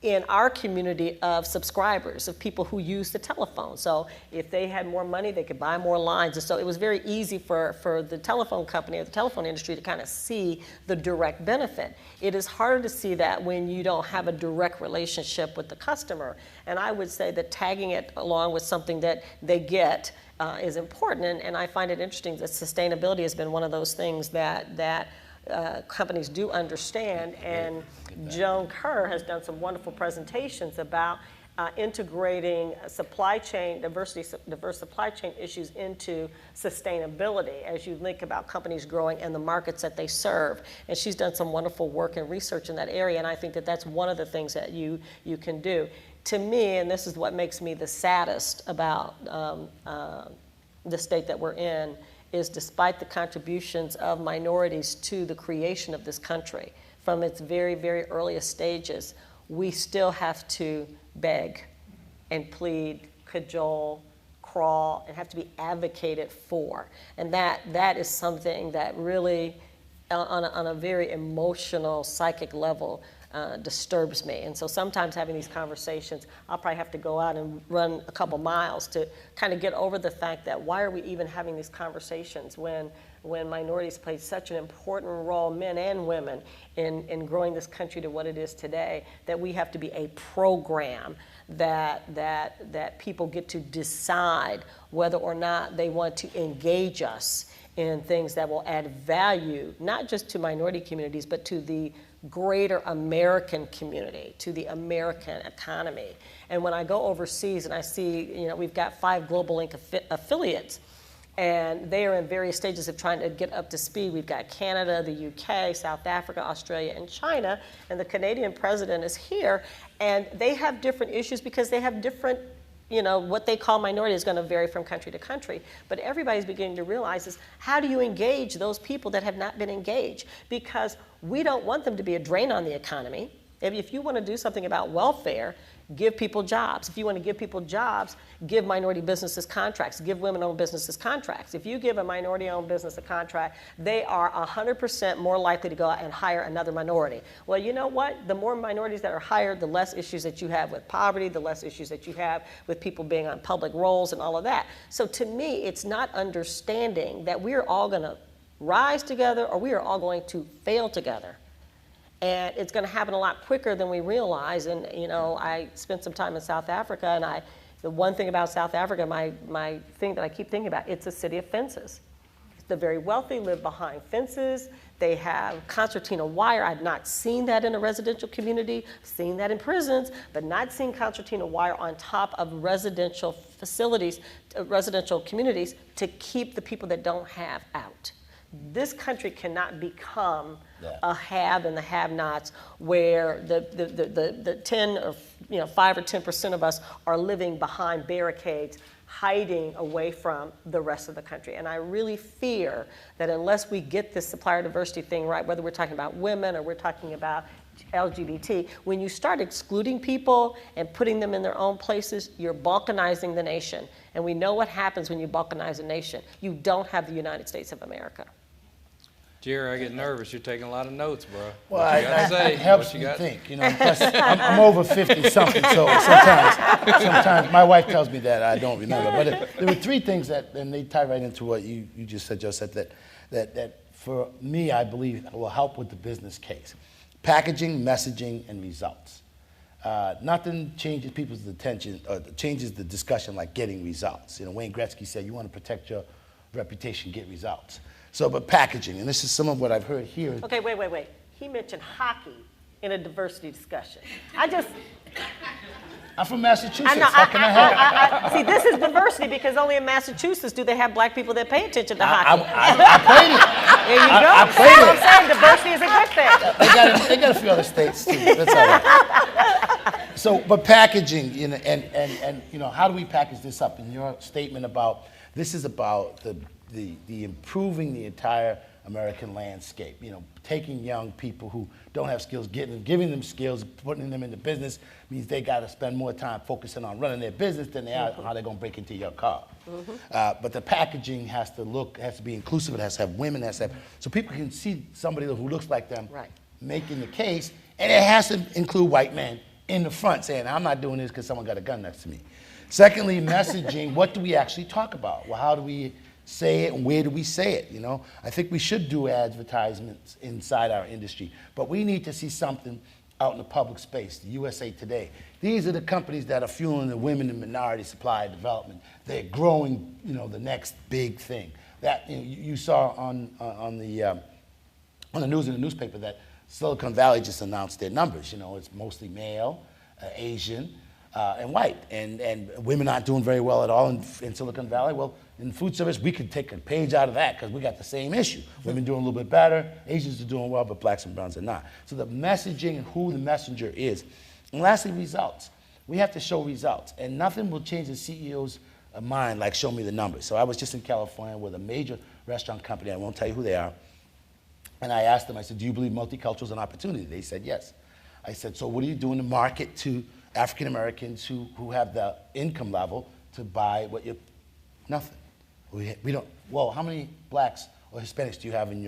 in our community of subscribers, of people who use the telephone. So if they had more money, they could buy more lines. And so it was very easy for the telephone company or the telephone industry to kind of see the direct benefit. It is harder to see that when you don't have a direct relationship with the customer. And I would say that tagging it along with something that they get is important. And I find it interesting that sustainability has been one of those things that companies do understand, and Joan Kerr has done some wonderful presentations about integrating supply chain, diverse supply chain issues into sustainability as you think about companies growing and the markets that they serve. And she's done some wonderful work and research in that area, and I think that that's one of the things that you can do. To me, and this is what makes me the saddest about the state that we're in, is despite the contributions of minorities to the creation of this country, from its very, very earliest stages, we still have to beg and plead, cajole, crawl, and have to be advocated for. And that is something that really, on a very emotional, psychic level, disturbs me. And so sometimes having these conversations, I'll probably have to go out and run a couple miles to kind of get over the fact that why are we even having these conversations when minorities play such an important role, men and women, in growing this country to what it is today, that we have to be a program that people get to decide whether or not they want to engage us in things that will add value, not just to minority communities, but to the greater American community, to the American economy. And when I go overseas and I see, we've got 5 Global Link affiliates, and they are in various stages of trying to get up to speed. We've got Canada, the UK, South Africa, Australia, and China, and the Canadian president is here, and they have different issues because they have different, what they call minority is going to vary from country to country. But everybody's beginning to realize is, how do you engage those people that have not been engaged? Because we don't want them to be a drain on the economy. If you want to do something about welfare, give people jobs. If you want to give people jobs, give minority businesses contracts, give women-owned businesses contracts. If you give a minority-owned business a contract, they are 100% more likely to go out and hire another minority. Well, you know what? The more minorities that are hired, the less issues that you have with poverty, the less issues that you have with people being on public roles and all of that. So to me, it's not understanding that we're all going to rise together or we are all going to fail together. And it's going to happen a lot quicker than we realize. And, you know, I spent some time in South Africa, and the one thing about South Africa, my thing that I keep thinking about, it's a city of fences. The very wealthy live behind fences. They have concertina wire. I've not seen that in a residential community. I've seen that in prisons, but not seen concertina wire on top of residential facilities, residential communities to keep the people that don't have out. This country cannot become a have and the have-nots where the 10 or 5 or 10% of us are living behind barricades, hiding away from the rest of the country. And I really fear that unless we get this supplier diversity thing right, whether we're talking about women or we're talking about LGBT, when you start excluding people and putting them in their own places, you're balkanizing the nation. And we know what happens when you balkanize a nation. You don't have the United States of America. Jerry, I get nervous. You're taking a lot of notes, bro. Well, it helps me think, you know. Plus, I'm over 50-something, so sometimes my wife tells me that I don't remember. But there were three things and they tie right into what you just said, Joe said, that for me, I believe will help with the business case. Packaging, messaging, and results. Nothing changes people's attention or changes the discussion like getting results. You know, Wayne Gretzky said, you want to protect your reputation, get results. So, but packaging, and this is some of what I've heard here. Okay, wait. He mentioned hockey in a diversity discussion. I'm from Massachusetts. How can I help? See, this is diversity because only in Massachusetts do they have black people that pay attention to hockey. I played it. There you go. I played it. I'm saying diversity is a good thing. They got a few other states too. That's all right. So, but packaging, you know, and you know, how do we package this up? In your statement about this is about the improving the entire American landscape. You know, taking young people who don't have skills, giving them skills, putting them into business means they got to spend more time focusing on running their business than they are how they're going to break into your car. But the packaging has to be inclusive. It has to have women. It has to have, so people can see somebody who looks like them making the case, and it has to include white men in the front saying, "I'm not doing this because someone got a gun next to me." Secondly, messaging. What do we actually talk about? Well, how do we say it and where do we say it? You know, I think we should do advertisements inside our industry, but we need to see something out in the public space. The USA Today. These are the companies that are fueling the women and minority supply development. They're growing, you know, the next big thing. That you saw on the news in the newspaper that Silicon Valley just announced their numbers. You know, it's mostly male, Asian, and white, and women aren't doing very well at all in Silicon Valley. Well, in food service, we could take a page out of that because we got the same issue. Women doing a little bit better, Asians are doing well, but blacks and browns are not. So the messaging and who the messenger is. And lastly, results. We have to show results, and nothing will change the CEO's mind like show me the numbers. So I was just in California with a major restaurant company, I won't tell you who they are, and I asked them, I said, do you believe multicultural is an opportunity? They said yes. I said, so what are you doing to market to African Americans who have the income level to buy what you, nothing. We don't, well, how many blacks or Hispanics do you have in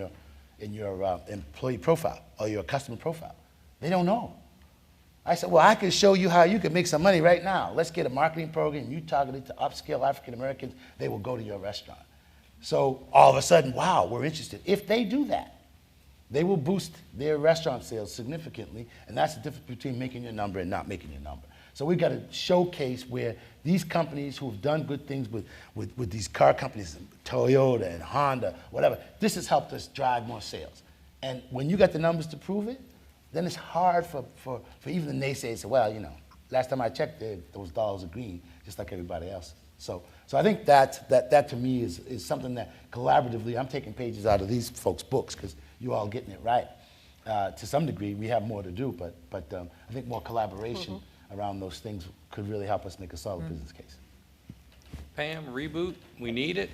your employee profile or your customer profile? They don't know. I said, well, I can show you how you can make some money right now. Let's get a marketing program. You target it to upscale African Americans. They will go to your restaurant. So all of a sudden, wow, we're interested. If they do that, they will boost their restaurant sales significantly, and that's the difference between making your number and not making your number. So we've got to showcase where these companies who have done good things with these car companies, Toyota and Honda, whatever, this has helped us drive more sales. And when you got the numbers to prove it, then it's hard for even the naysayers to say, well, you know, last time I checked, those dollars are green, just like everybody else. So I think that to me is something that collaboratively, I'm taking pages out of these folks' books because you all getting it right. To some degree, we have more to do, but I think more collaboration around those things could really help us make a solid business case. Pam, reboot, we need it?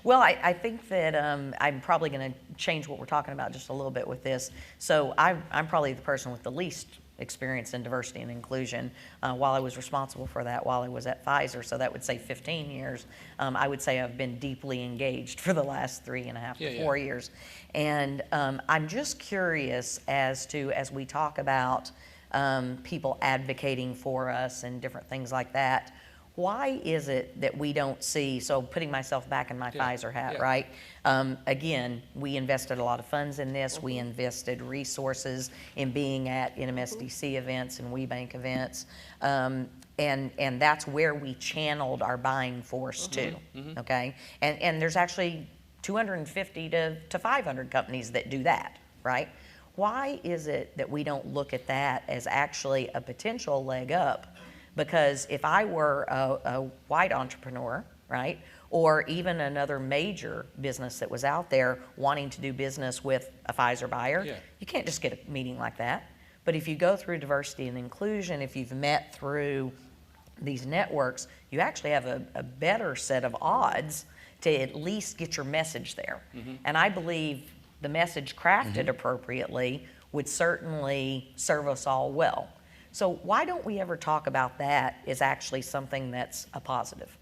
Well, I think that I'm probably going to change what we're talking about just a little bit with this. So I'm probably the person with the least experience in diversity and inclusion. While I was responsible for that while I was at Pfizer, so that would say 15 years, I would say I've been deeply engaged for the last 3.5 to 4 years. And I'm just curious as we talk about people advocating for us and different things like that, why is it that we don't see, so putting myself back in my Pfizer hat, yeah. right? Again, we invested a lot of funds in this. We invested resources in being at NMSDC events and WeBank events. And that's where we channeled our buying force to, okay? And there's actually 250 to 500 companies that do that, right? Why is it that we don't look at that as actually a potential leg up? Because if I were a white entrepreneur, right, or even another major business that was out there wanting to do business with a Pfizer buyer, you can't just get a meeting like that. But if you go through diversity and inclusion, if you've met through these networks, you actually have a better set of odds to at least get your message there. And I believe the message crafted appropriately would certainly serve us all well. So why don't we ever talk about that as actually something that's a positive?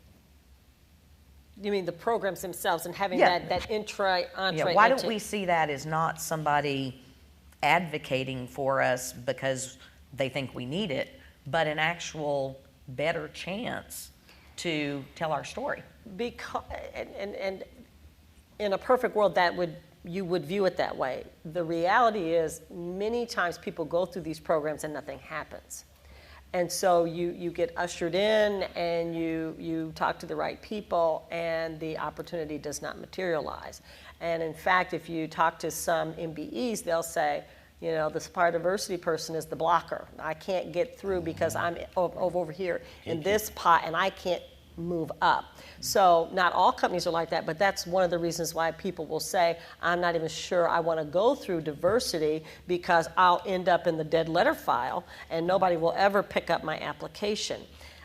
You mean the programs themselves and having Yeah. that entree? Yeah, why don't we see that as not somebody advocating for us because they think we need it, but an actual better chance to tell our story? Because, and in a perfect world, you would view it that way. The reality is many times people go through these programs and nothing happens. And so you get ushered in and you talk to the right people and the opportunity does not materialize. And in fact, if you talk to some MBEs, they'll say, you know, the supplier diversity person is the blocker. I can't get through because I'm over here in this pot and I can't move up. So not all companies are like that, but that's one of the reasons why people will say, I'm not even sure I want to go through diversity because I'll end up in the dead letter file and nobody will ever pick up my application.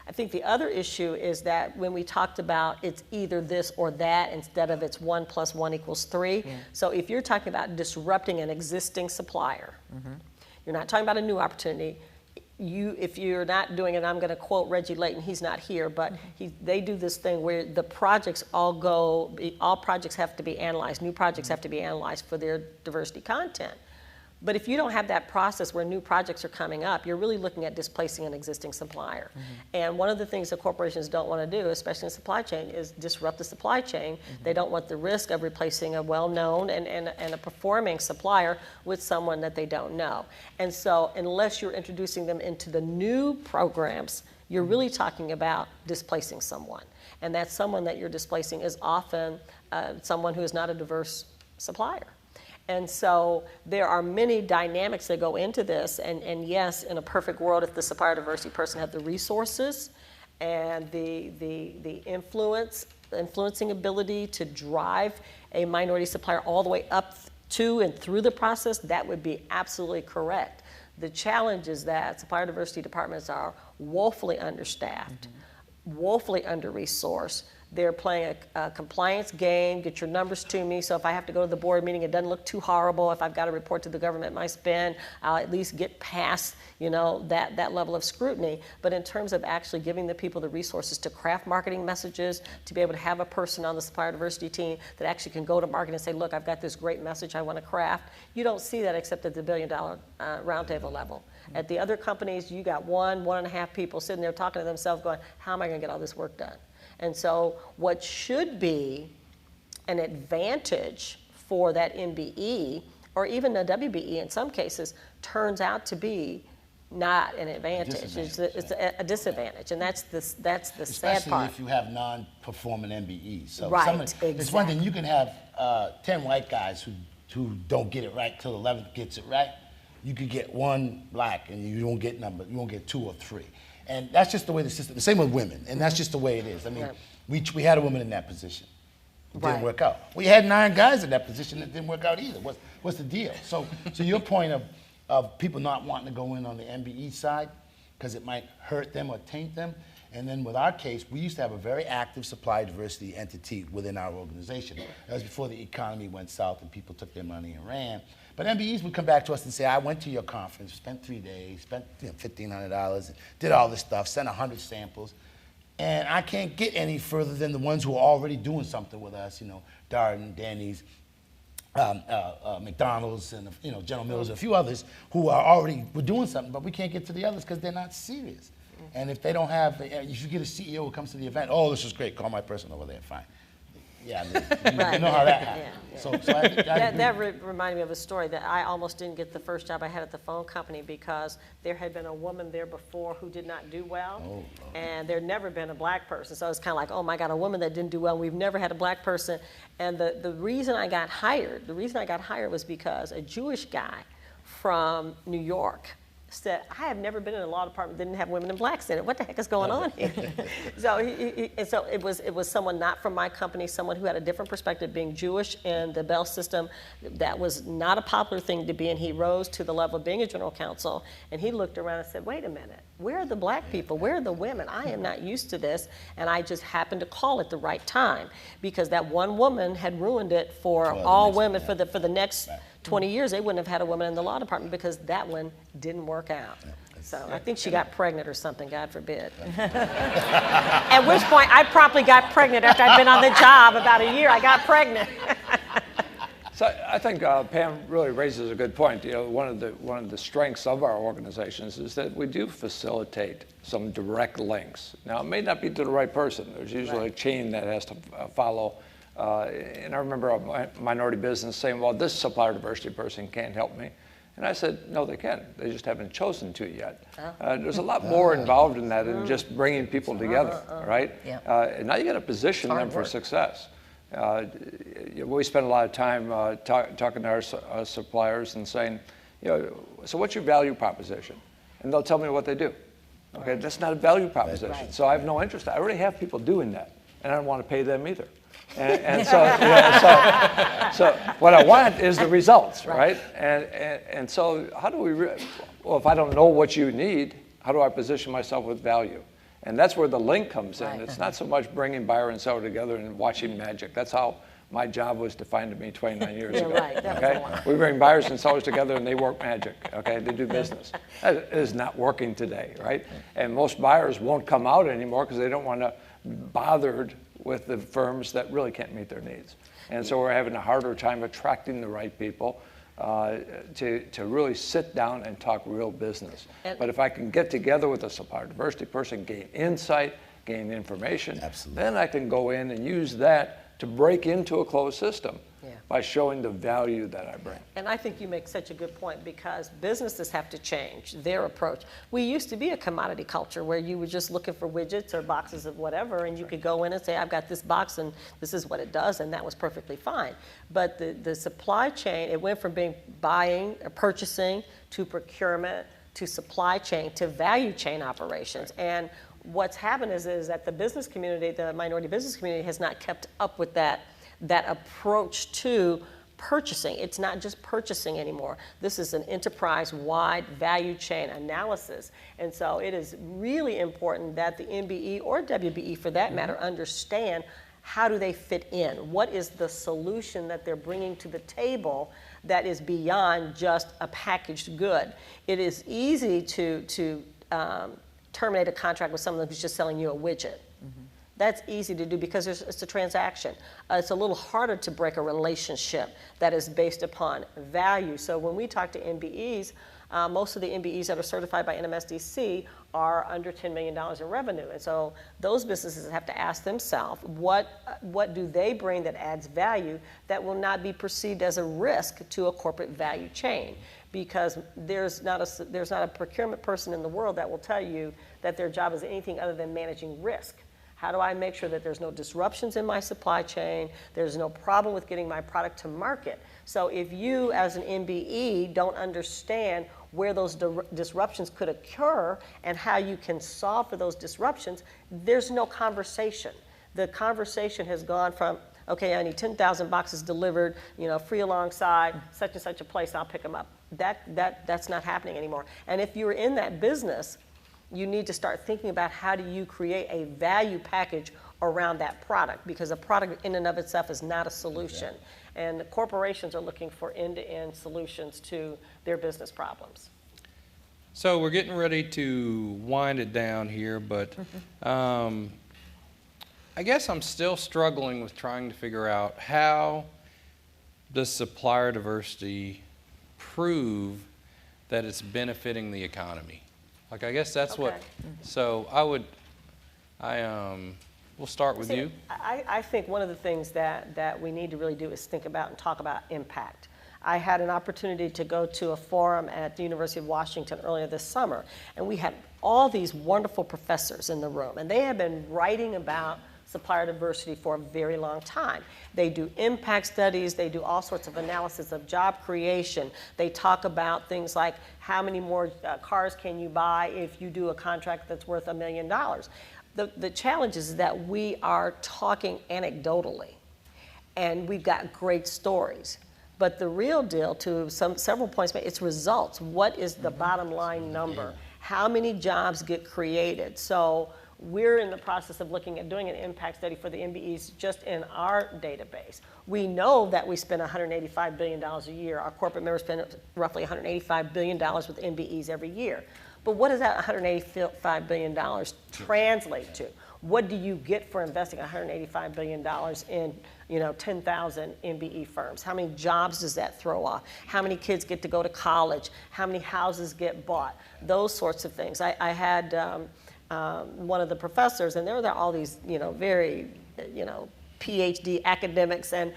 I think the other issue is that when we talked about it's either this or that instead of it's 1 + 1 = 3. So if you're talking about disrupting an existing supplier, you're not talking about a new opportunity. If you're not doing it, I'm going to quote Reggie Layton, he's not here, but they do this thing where the projects all projects have to be analyzed, new projects have to be analyzed for their diversity content. But if you don't have that process where new projects are coming up, you're really looking at displacing an existing supplier. And one of the things that corporations don't want to do, especially in supply chain, is disrupt the supply chain. They don't want the risk of replacing a well-known and a performing supplier with someone that they don't know. And so unless you're introducing them into the new programs, you're really talking about displacing someone. And that someone that you're displacing is often someone who is not a diverse supplier. And so there are many dynamics that go into this. And yes, in a perfect world, if the supplier diversity person had the resources and the influencing ability to drive a minority supplier all the way up to and through the process, that would be absolutely correct. The challenge is that supplier diversity departments are woefully understaffed, woefully under-resourced. They're playing a compliance game, get your numbers to me, so if I have to go to the board meeting, it doesn't look too horrible. If I've got to report to the government my spend, I'll at least get past, you know, that level of scrutiny. But in terms of actually giving the people the resources to craft marketing messages, to be able to have a person on the supplier diversity team that actually can go to market and say, look, I've got this great message I want to craft, you don't see that except at the $1 billion roundtable level. At the other companies, you got 1.5 people sitting there talking to themselves going, how am I going to get all this work done? And so what should be an advantage for that MBE, or even a WBE in some cases, turns out to be not an advantage. It's a disadvantage, and that's the sad part. Especially if you have non-performing MBEs. So right, it's one thing, you can have 10 white guys who don't get it right till 11th gets it right. You could get one black, and you won't get 2 or 3. And that's just the way the system, the same with women, and that's just the way it is. I mean, we had a woman in that position. It didn't work out. We had 9 guys in that position that didn't work out either. What's the deal? So your point of people not wanting to go in on the MBE side because it might hurt them or taint them, and then with our case, we used to have a very active supply diversity entity within our organization. That was before the economy went south and people took their money and ran. But MBEs would come back to us and say, I went to your conference, spent 3 days, spent $1,500, did all this stuff, sent 100 samples, and I can't get any further than the ones who are already doing something with us, you know, Darden, Denny's, McDonald's, and General Mills, a few others who are already doing something, but we can't get to the others because they're not serious. And if they don't have, if you get a CEO who comes to the event, oh, this is great, call my person over there, fine. Yeah, you know how that happens. Yeah. So I think I agree. That reminded me of a story that I almost didn't get the first job I had at the phone company because there had been a woman there before who did not do well, and there'd never been a black person. So it's kind of like, oh my God, a woman that didn't do well. We've never had a black person, and the reason I got hired, was because a Jewish guy from New York said, I have never been in a law department that didn't have women and blacks in it. What the heck is going on here? So it was someone not from my company, someone who had a different perspective, being Jewish in the Bell system. That was not a popular thing to be, and he rose to the level of being a general counsel, and he looked around and said, wait a minute, where are the black people? Where are the women? I am not used to this, and I just happened to call at the right time because that one woman had ruined it for all women for the next 20 years. They wouldn't have had a woman in the law department because that one didn't work out. So I think she got pregnant or something, God forbid. At which point I promptly got pregnant after I'd been on the job about a year. I got pregnant. So I think Pam really raises a good point. You know, one of the strengths of our organizations is that we do facilitate some direct links. Now, it may not be to the right person. There's usually a chain that has to follow. And I remember a minority business saying, well, this supplier diversity person can't help me. And I said, no, they can. They just haven't chosen to yet. There's a lot more involved in that than just bringing people together, right? And now you got to position them for success. We spend a lot of time talking to our suppliers and saying, you know, so what's your value proposition? And they'll tell me what they do. Okay, that's not a value proposition. So I have no interest. I already have people doing that, and I don't want to pay them either. And so, you know, so what I want is the results, right? And so how do we, well, if I don't know what you need, how do I position myself with value? And that's where the link comes in. It's not so much bringing buyer and seller together and watching magic. That's how my job was defined to me 29 years ago. Okay? We bring buyers and sellers together and they work magic. Okay? They do business. That is not working today, right? And most buyers won't come out anymore because they don't want to be bothered with the firms that really can't meet their needs. And so we're having a harder time attracting the right people to really sit down and talk real business. But if I can get together with a supplier diversity person, gain insight, gain information, then I can go in and use that to break into a closed system by showing the value that I bring. And I think you make such a good point because businesses have to change their approach. We used to be a commodity culture where you were just looking for widgets or boxes of whatever, and you could go in and say, I've got this box and this is what it does, and that was perfectly fine. But the supply chain, it went from being buying or purchasing to procurement to supply chain to value chain operations. And what's happened is that the business community, the minority business community, has not kept up with that approach to purchasing. It's not just purchasing anymore. This is an enterprise-wide value chain analysis. And so it is really important that the MBE or WBE, for that matter, understand how do they fit in? What is the solution that they're bringing to the table that is beyond just a packaged good? It is easy to terminate a contract with someone who's just selling you a widget. That's easy to do because it's a transaction. It's a little harder to break a relationship that is based upon value. So when we talk to MBEs, most of the MBEs that are certified by NMSDC are under $10 million in revenue. And so those businesses have to ask themselves, what do they bring that adds value that will not be perceived as a risk to a corporate value chain? Because there's not a procurement person in the world that will tell you that their job is anything other than managing risk. How do I make sure that there's no disruptions in my supply chain? There's no problem with getting my product to market. So if you, as an MBE, don't understand where those disruptions could occur and how you can solve for those disruptions, there's no conversation. The conversation has gone from, okay, I need 10,000 boxes delivered, free alongside such and such a place, I'll pick them up. That's not happening anymore. And if you're in that business, you need to start thinking about how do you create a value package around that product, because a product in and of itself is not a solution. And the corporations are looking for end-to-end solutions to their business problems. So we're getting ready to wind it down here, but I guess I'm still struggling with trying to figure out how does supplier diversity prove that it's benefiting the economy? Like, I guess that's what, Okay. so we'll start with See, you. I think one of the things that we need to really do is think about and talk about impact. I had an opportunity to go to a forum at the University of Washington earlier this summer, and we had all these wonderful professors in the room, and they have been writing about supplier diversity for a very long time. They do impact studies, they do all sorts of analysis of job creation. They talk about things like how many more cars can you buy if you do a contract that's worth $1 million. The challenge is that we are talking anecdotally, and we've got great stories. But the real deal, to several points made, it's results. What is the bottom line number? How many jobs get created? So we're in the process of looking at doing an impact study for the MBEs just in our database. We know that we spend $185 billion a year. Our corporate members spend roughly $185 billion with MBEs every year. But what does that $185 billion translate to? What do you get for investing $185 billion in 10,000 MBE firms? How many jobs does that throw off? How many kids get to go to college? How many houses get bought? Those sorts of things. I had one of the professors, and there were all these very PhD academics, and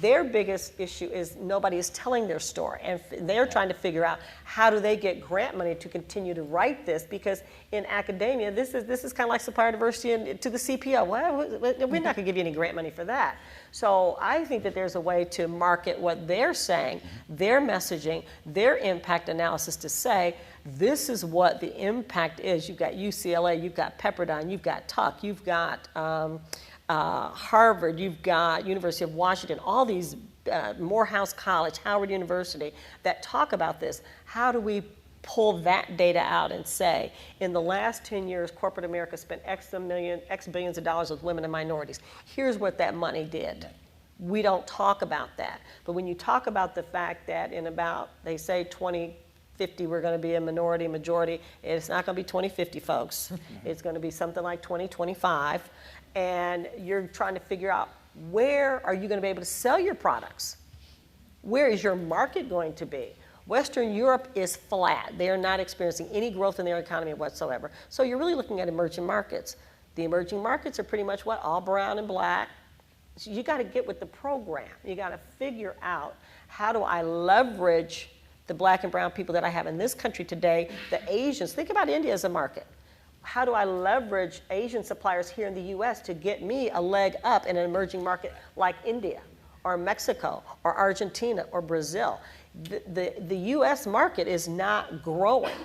their biggest issue is nobody is telling their story, and they're trying to figure out how do they get grant money to continue to write this, because in academia this is kind of like supplier diversity to the CPO. Well, we're not going to give you any grant money for that. So I think that there's a way to market what they're saying, their messaging, their impact analysis, to say this is what the impact is. You've got UCLA, you've got Pepperdine, you've got Tuck, you've got Harvard, you've got University of Washington, all these, Morehouse College, Howard University, that talk about this. How do we pull that data out and say, in the last 10 years, corporate America spent X billions of dollars with women and minorities. Here's what that money did. We don't talk about that. But when you talk about the fact that in about, they say 2050, we're going to be a minority majority, it's not going to be 2050, folks. It's going to be something like 2025. And you're trying to figure out, where are you going to be able to sell your products? Where is your market going to be? Western Europe is flat. They are not experiencing any growth in their economy whatsoever. So you're really looking at emerging markets. The emerging markets are pretty much what? All brown and black. So you got to get with the program. You got to figure out, how do I leverage the black and brown people that I have in this country today, the Asians. Think about India as a market. How do I leverage Asian suppliers here in the US to get me a leg up in an emerging market like India or Mexico or Argentina or Brazil? The US market is not growing.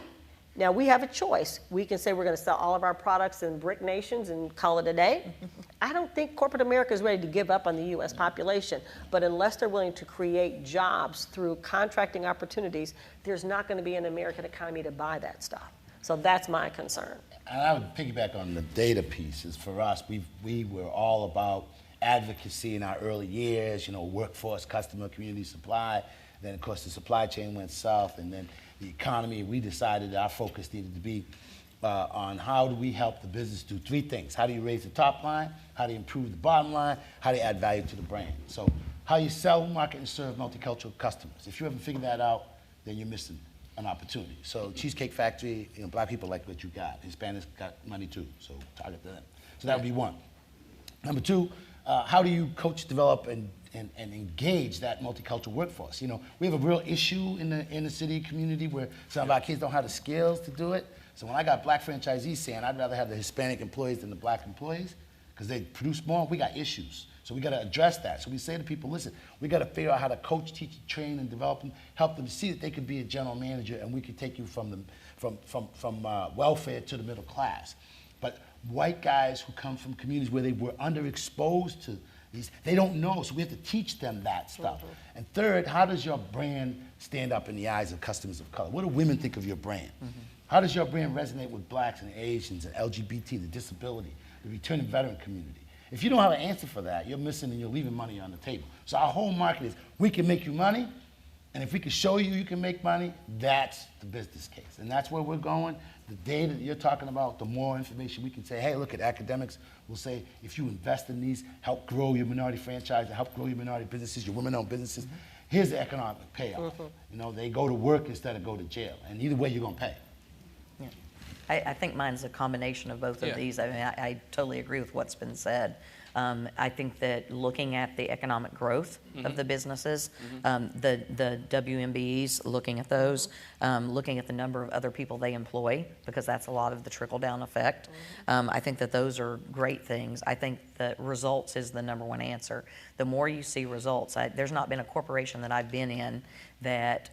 Now we have a choice. We can say we're going to sell all of our products in BRIC nations and call it a day. I don't think corporate America is ready to give up on the US population, but unless they're willing to create jobs through contracting opportunities, there's not going to be an American economy to buy that stuff. So that's my concern. And I would piggyback on the data pieces. For us, we were all about advocacy in our early years, workforce, customer, community, supply. Then, of course, the supply chain went south, and then the economy. We decided our focus needed to be on how do we help the business do three things. How do you raise the top line? How do you improve the bottom line? How do you add value to the brand? So how you sell, market, and serve multicultural customers. If you haven't figured that out, then you're missing an opportunity. So Cheesecake Factory, black people like what you got. Hispanics got money too, so target them. So that would be one. Number two, how do you coach, develop, and engage that multicultural workforce? We have a real issue in the inner city community where some of our kids don't have the skills to do it. So when I got black franchisees saying I'd rather have the Hispanic employees than the black employees because they produce more, we got issues. So we got to address that. So we say to people, listen, we got to figure out how to coach, teach, train, and develop them, help them see that they could be a general manager, and we could take you from welfare to the middle class. But white guys who come from communities where they were underexposed to these, they don't know, so we have to teach them that stuff. Mm-hmm. And third, how does your brand stand up in the eyes of customers of color? What do women think of your brand? Mm-hmm. How does your brand resonate with blacks and Asians and LGBT, the disability, the returning veteran community? If you don't have an answer for that, you're missing and you're leaving money on the table. So our whole market is, we can make you money, and if we can show you can make money, that's the business case. And that's where we're going. The data that you're talking about, the more information we can say, hey, look at academics, will say, if you invest in these, help grow your minority franchise, help grow your minority businesses, your women-owned businesses, mm-hmm. Here's the economic payoff. Mm-hmm. They go to work instead of go to jail. And either way, you're going to pay. Yeah. I think mine's a combination of both Yeah. of these. I mean, I totally agree with what's been said. I think that looking at the economic growth of the businesses, the WMBEs, looking at those, looking at the number of other people they employ, because that's a lot of the trickle-down effect. I think that those are great things. I think that results is the number one answer. The more you see results, there's not been a corporation that I've been in that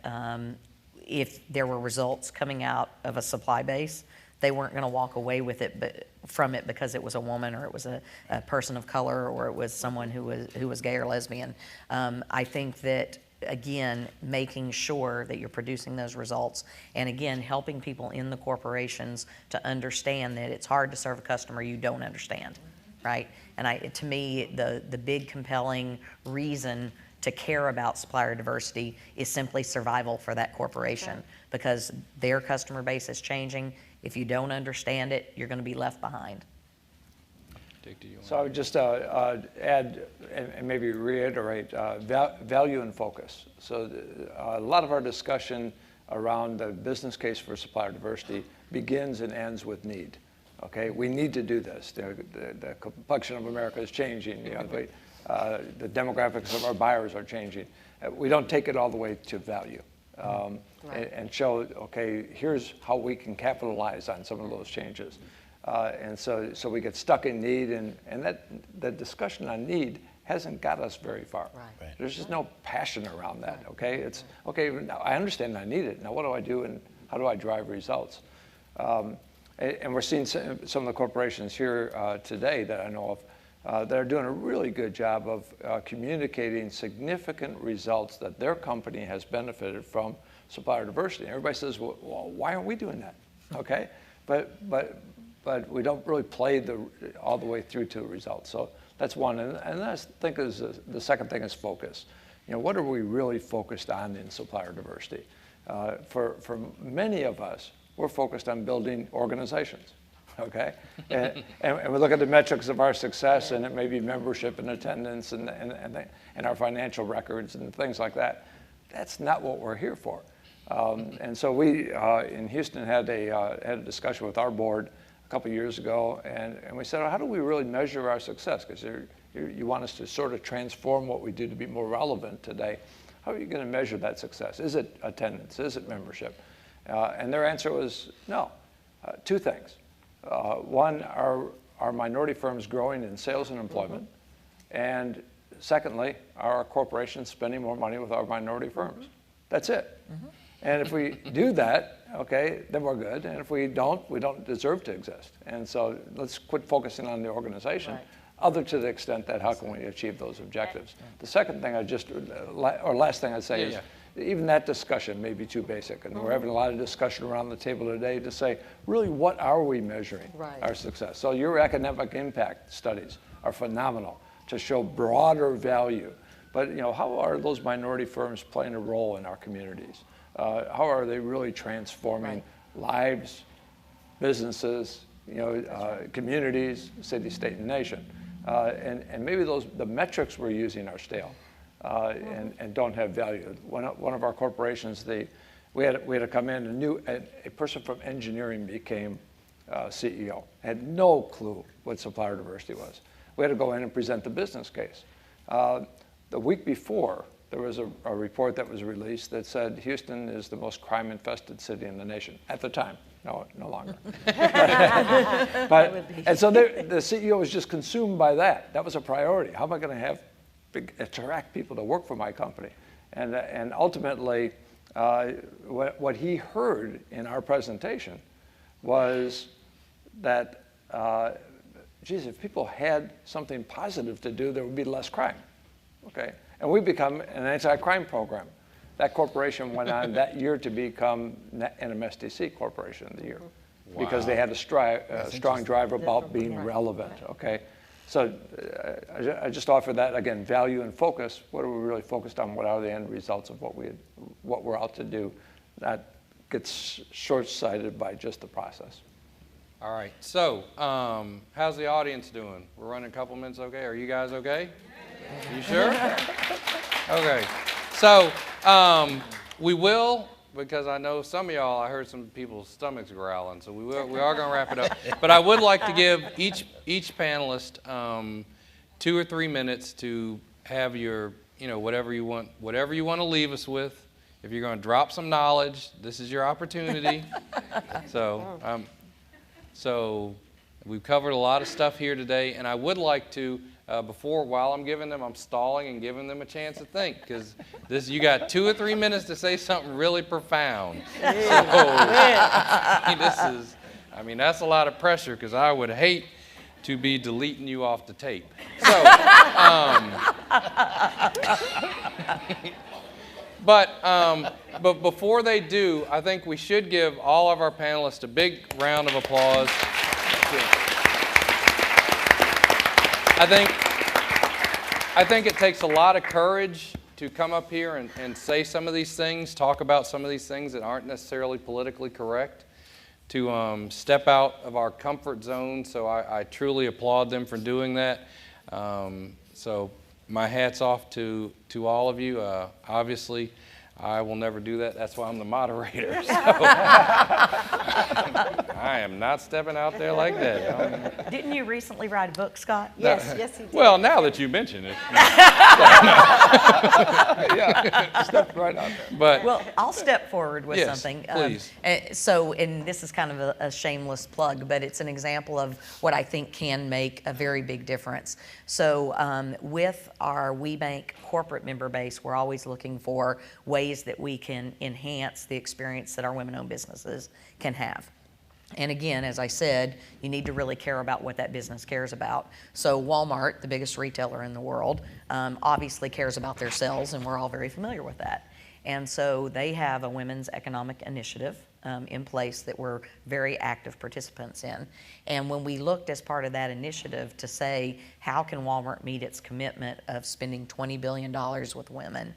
if there were results coming out of a supply base, they weren't going to walk away with it, from it because it was a woman or it was a person of color or it was someone who was gay or lesbian. I think that, again, making sure that you're producing those results and, again, helping people in the corporations to understand that it's hard to serve a customer you don't understand, right? And to me, the big compelling reason to care about supplier diversity is simply survival for that corporation, because their customer base is changing. If you don't understand it, you're going to be left behind. Dick, do you want So I would just add and maybe reiterate value and focus. So a lot of our discussion around the business case for supplier diversity begins and ends with need. Okay, we need to do this. The complexion of America is changing. You know, the demographics of our buyers are changing. We don't take it all the way to value. And show, okay, here's how we can capitalize on some of those changes. And so we get stuck in need, and the discussion on need hasn't got us very far. Right. There's just no passion around that, okay? It's, okay, now I understand I need it. Now what do I do and how do I drive results? And we're seeing some of the corporations here today that I know of that are doing a really good job of communicating significant results that their company has benefited from supplier diversity. And everybody says, well, why aren't we doing that? Okay, but we don't really play all the way through to results. So that's one. And I think the second thing is focus. You know, what are we really focused on in supplier diversity? For many of us, we're focused on building organizations. Okay, and we look at the metrics of our success, and it may be membership and attendance and our financial records and things like that. That's not what we're here for. And so we in Houston had a discussion with our board a couple years ago, and we said, well, how do we really measure our success? Because you want us to sort of transform what we do to be more relevant today. How are you going to measure that success? Is it attendance? Is it membership? And their answer was no. Two things. One, are minority firms growing in sales and employment? And secondly, are our corporations spending more money with our minority firms? That's it. And if we do that, okay, then we're good. And if we don't deserve to exist. And so let's quit focusing on the organization, other to the extent that how can we achieve those objectives. The second thing last thing I'd say is, even that discussion may be too basic, and we're having a lot of discussion around the table today to say, really, what are we measuring our success? So your economic impact studies are phenomenal to show broader value, but you know, how are those minority firms playing a role in our communities? How are they really transforming lives, businesses, you know, communities, city, state, and nation? And maybe the metrics we're using are stale. And don't have value. One of our corporations, we had to come in, a person from engineering became CEO. Had no clue what supplier diversity was. We had to go in and present the business case. The week before, there was a report that was released that said Houston is the most crime-infested city in the nation at the time. No longer. And so the CEO was just consumed by that. That was a priority. How am I going to attract people to work for my company? And ultimately, what he heard in our presentation was that, geez, if people had something positive to do, there would be less crime. Okay, and we become an anti-crime program. That corporation went on that year to become an MSDC Corporation of the Year because they had a strong drive about being relevant. Okay. So I just offer that, again, value and focus. What are we really focused on? What are the end results of what we're out to do? That gets short-sighted by just the process. All right. So how's the audience doing? We're running a couple minutes okay? Are you guys okay? You sure? Okay. So we will because I know some of y'all, I heard some people's stomachs growling, so we are going to wrap it up. But I would like to give each panelist 2 or 3 minutes to have your, whatever you want to leave us with. If you're going to drop some knowledge, this is your opportunity. So we've covered a lot of stuff here today, and I would like to, while I'm giving them, I'm stalling and giving them a chance to think, because you got 2 or 3 minutes to say something really profound. So, that's a lot of pressure, because I would hate to be deleting you off the tape. So, but before they do, I think we should give all of our panelists a big round of applause. I think it takes a lot of courage to come up here and say some of these things, talk about some of these things that aren't necessarily politically correct, to step out of our comfort zone. So I truly applaud them for doing that. So my hat's off to all of you. Obviously, I will never do that. That's why I'm the moderator. So I am not stepping out there like that. Didn't you recently write a book, Scott? Yes, he did. Well, now that you mention it. Yeah, step right out there. But Well, I'll step forward with Yes, something. please. And this is kind of a shameless plug, but it's an example of what I think can make a very big difference. So with our WeBank corporate member base, we're always looking for ways that we can enhance the experience that our women-owned businesses can have. And again, as I said, you need to really care about what that business cares about. So Walmart, the biggest retailer in the world, obviously cares about their sales, and we're all very familiar with that. And so they have a women's economic initiative in place that we're very active participants in. And when we looked as part of that initiative to say, how can Walmart meet its commitment of spending $20 billion with women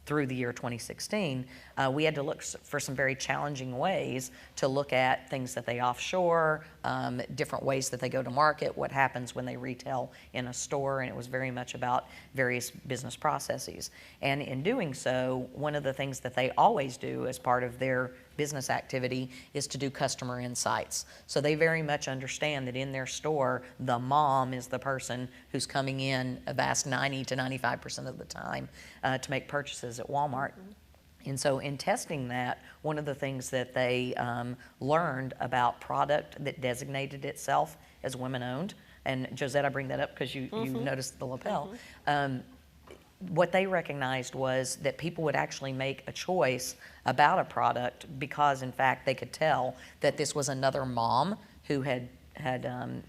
through the year 2016, we had to look for some very challenging ways to look at things that they offshore, different ways that they go to market, what happens when they retail in a store, and it was very much about various business processes. And in doing so, one of the things that they always do as part of their business activity is to do customer insights. So they very much understand that in their store, the mom is the person who's coming in a vast 90 to 95% of the time to make purchases at Walmart. And so in testing that, one of the things that they learned about product that designated itself as women-owned, and Josette, I bring that up because you noticed the lapel, what they recognized was that people would actually make a choice about a product because, in fact, they could tell that this was another mom who had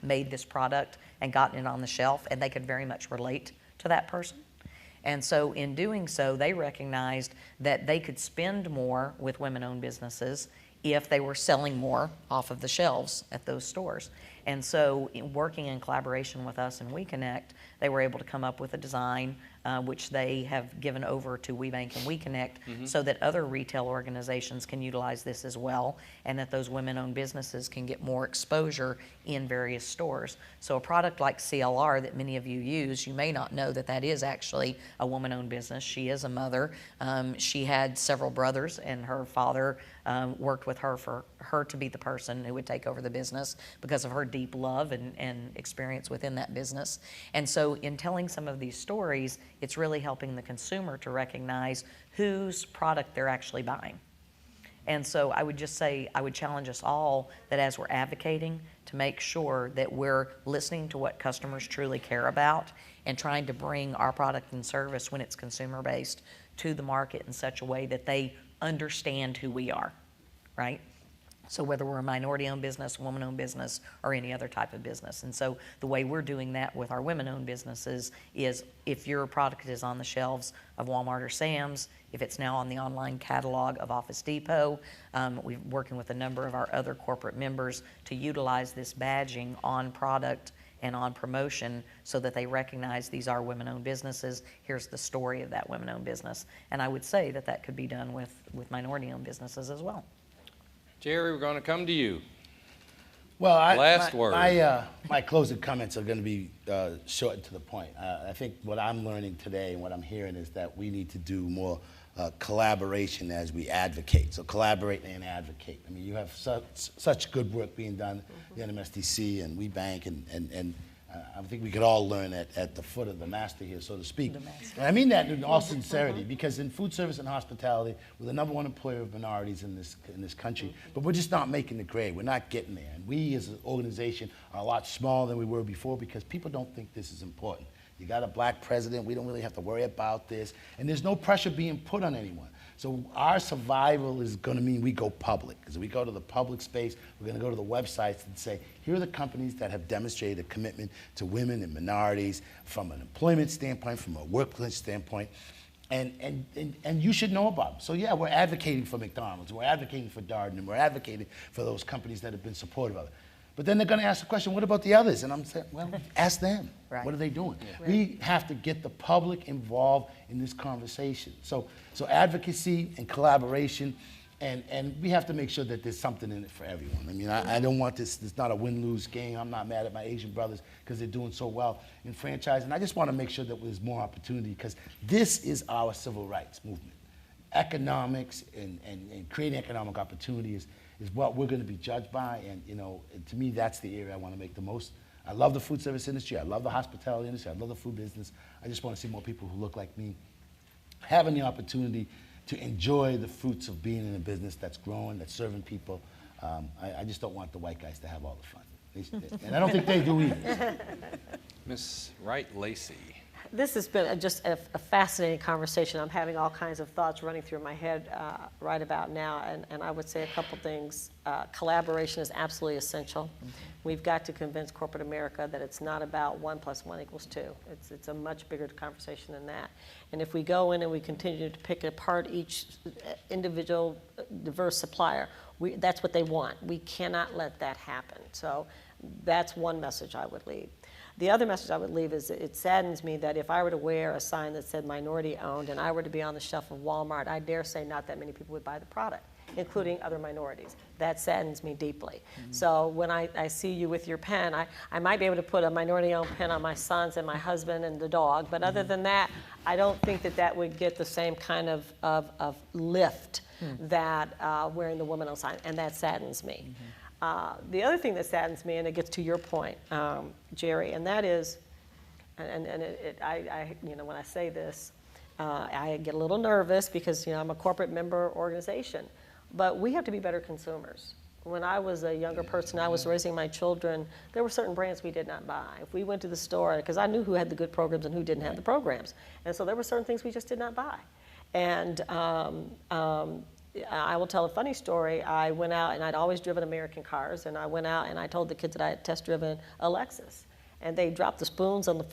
made this product and gotten it on the shelf, and they could very much relate to that person. And so in doing so, they recognized that they could spend more with women-owned businesses if they were selling more off of the shelves at those stores. And so working in collaboration with us and WeConnect, they were able to come up with a design which they have given over to WeBank and WeConnect so that other retail organizations can utilize this as well, and that those women-owned businesses can get more exposure in various stores. So a product like CLR that many of you use, you may not know that that is actually a woman-owned business. She is a mother. She had several brothers, and her father worked with her for her to be the person who would take over the business because of her deep love and experience within that business. And so in telling some of these stories, it's really helping the consumer to recognize whose product they're actually buying. And so I would just say, I would challenge us all that as we're advocating to make sure that we're listening to what customers truly care about and trying to bring our product and service when it's consumer-based to the market in such a way that they understand who we are, right? So whether we're a minority-owned business, woman-owned business, or any other type of business. And so the way we're doing that with our women-owned businesses is if your product is on the shelves of Walmart or Sam's, if it's now on the online catalog of Office Depot, we're working with a number of our other corporate members to utilize this badging on product and on promotion so that they recognize these are women-owned businesses. Here's the story of that women-owned business. And I would say that that could be done with minority-owned businesses as well. Jerry, we're going to come to you. Well, Last word. My closing comments are going to be short and to the point. I think what I'm learning today and what I'm hearing is that we need to do more collaboration as we advocate. So collaborate and advocate. I mean, you have such good work being done, the NMSDC and We Bank, and I think we could all learn at the foot of the master here, so to speak. And I mean that in all sincerity, because in food service and hospitality, we're the #1 employer of minorities in this country, but we're just not making the grade. We're not getting there. And we as an organization are a lot smaller than we were before because people don't think this is important. You got a black president, we don't really have to worry about this, and there's no pressure being put on anyone. So our survival is going to mean we go public. As we go to the public space, we're going to go to the websites and say, here are the companies that have demonstrated a commitment to women and minorities from an employment standpoint, from a workplace standpoint, and you should know about them. So yeah, we're advocating for McDonald's, we're advocating for Darden, and we're advocating for those companies that have been supportive of it. But then they're going to ask the question, what about the others? And I'm saying, well, ask them. Right. What are they doing? Yeah. We have to get the public involved in this conversation. So advocacy and collaboration, and we have to make sure that there's something in it for everyone. I mean, I don't want this, it's not a win-lose game. I'm not mad at my Asian brothers because they're doing so well in franchising. I just want to make sure that there's more opportunity because this is our civil rights movement. Economics and creating economic opportunity is what we're going to be judged by, and to me, that's the area I want to make the most. I love the food service industry, I love the hospitality industry, I love the food business. I just want to see more people who look like me having the opportunity to enjoy the fruits of being in a business that's growing, that's serving people. I just don't want the white guys to have all the fun. And I don't think they do either. Ms. Wright-Lacey. This has been just a fascinating conversation. I'm having all kinds of thoughts running through my head right about now, and I would say a couple things. Collaboration is absolutely essential. We've got to convince corporate America that it's not about 1 + 1 = 2. It's a much bigger conversation than that. And if we go in and we continue to pick apart each individual diverse supplier, that's what they want. We cannot let that happen. So that's one message I would leave. The other message I would leave is it saddens me that if I were to wear a sign that said minority owned and I were to be on the shelf of Walmart, I dare say not that many people would buy the product, including other minorities. That saddens me deeply. So when I see you with your pen, I might be able to put a minority owned pen on my sons and my husband and the dog, but other than that, I don't think that would get the same kind of lift that wearing the woman on sign, and that saddens me. The other thing that saddens me, and it gets to your point, Jerry, and that is, when I say this, I get a little nervous because I'm a corporate member organization, but we have to be better consumers. When I was a younger person, I was raising my children, there were certain brands we did not buy. If we went to the store, because I knew who had the good programs and who didn't have the programs, and so there were certain things we just did not buy. And I will tell a funny story. I went out, and I'd always driven American cars, and I went out and I told the kids that I had test driven a Lexus, and they dropped the spoons on the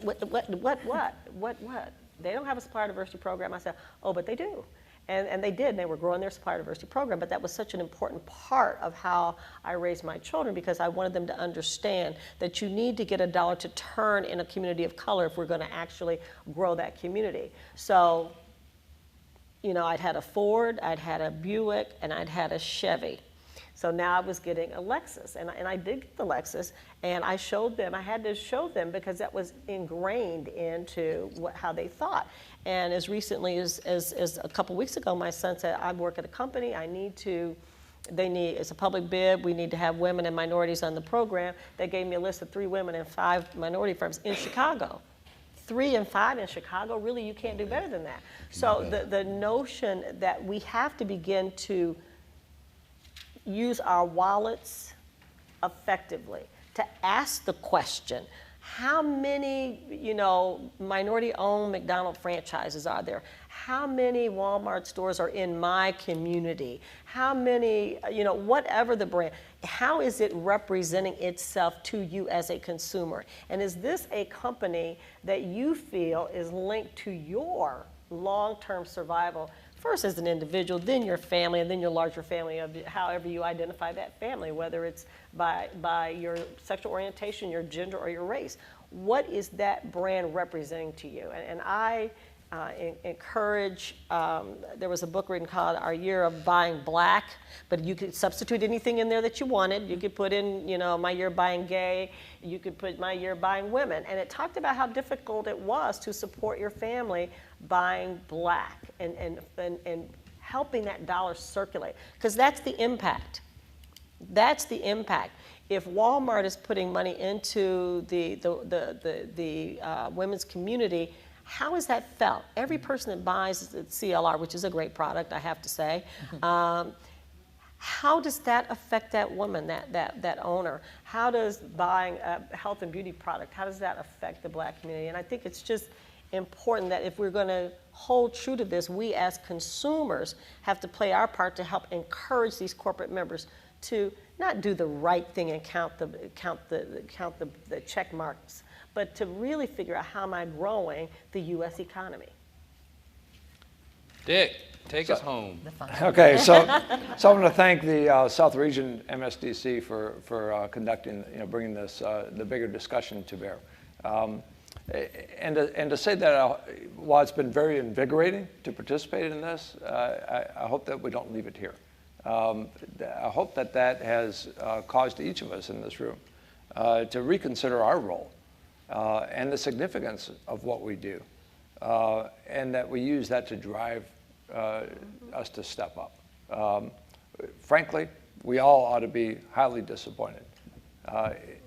what? They don't have a supplier diversity program. I said, oh, but they do. And they did, and they were growing their supplier diversity program, but that was such an important part of how I raised my children because I wanted them to understand that you need to get a dollar to turn in a community of color if we're going to actually grow that community. So, I'd had a Ford, I'd had a Buick, and I'd had a Chevy. So now I was getting a Lexus, and I did get the Lexus, and I showed them, I had to show them because that was ingrained into how they thought. And as recently as a couple weeks ago, my son said, I work at a company, it's a public bid, we need to have women and minorities on the program. They gave me a list of 3 women and 5 minority firms in Chicago. 3 and 5 in Chicago, really, you can't do better than that. So the notion that we have to begin to use our wallets effectively to ask the question, how many, minority-owned McDonald's franchises are there? How many Walmart stores are in my community? How many, whatever the brand, how is it representing itself to you as a consumer? And is this a company that you feel is linked to your long-term survival, first as an individual, then your family, and then your larger family of however you identify that family, whether it's by your sexual orientation, your gender, or your race? What is that brand representing to you? And I encourage, there was a book written called Our Year of Buying Black, but you could substitute anything in there that you wanted. You could put in, My Year Buying Gay, you could put My Year Buying Women. And it talked about how difficult it was to support your family buying black and helping that dollar circulate, because that's the impact. That's the impact. If Walmart is putting money into the women's community, how is that felt? Every person that buys the CLR, which is a great product, I have to say, how does that affect that woman, that owner? How does buying a health and beauty product, how does that affect the black community? And I think it's just important that if we're going to hold true to this, we as consumers have to play our part to help encourage these corporate members to not do the right thing and count the check marks, but to really figure out how am I growing the U.S. economy. Dick, take us home. Okay, so I want to thank the South Region MSDC for conducting, bringing this the bigger discussion to bear, and to say that while it's been very invigorating to participate in this, I hope that we don't leave it here. I hope that has caused each of us in this room to reconsider our role and the significance of what we do, and that we use that to drive us to step up. Frankly, we all ought to be highly disappointed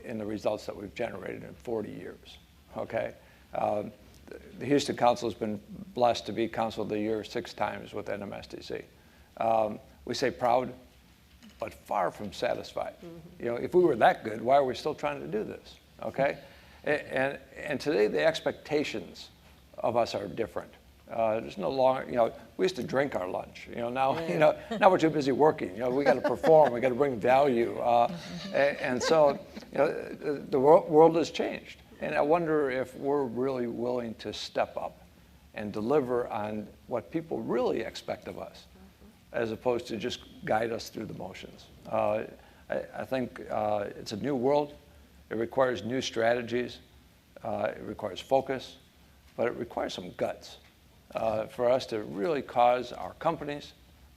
in the results that we've generated in 40 years, okay? The Houston Council has been blessed to be Council of the Year 6 times with NMSDC. We say proud, but far from satisfied. If we were that good, why are we still trying to do this, okay? And today the expectations of us are different. There's no longer, we used to drink our lunch. Now we're too busy working. We got to perform. We got to bring value. And so, the world has changed. And I wonder if we're really willing to step up and deliver on what people really expect of us, as opposed to just guide us through the motions. I think it's a new world. It requires new strategies. It requires focus, but it requires some guts for us to really cause our companies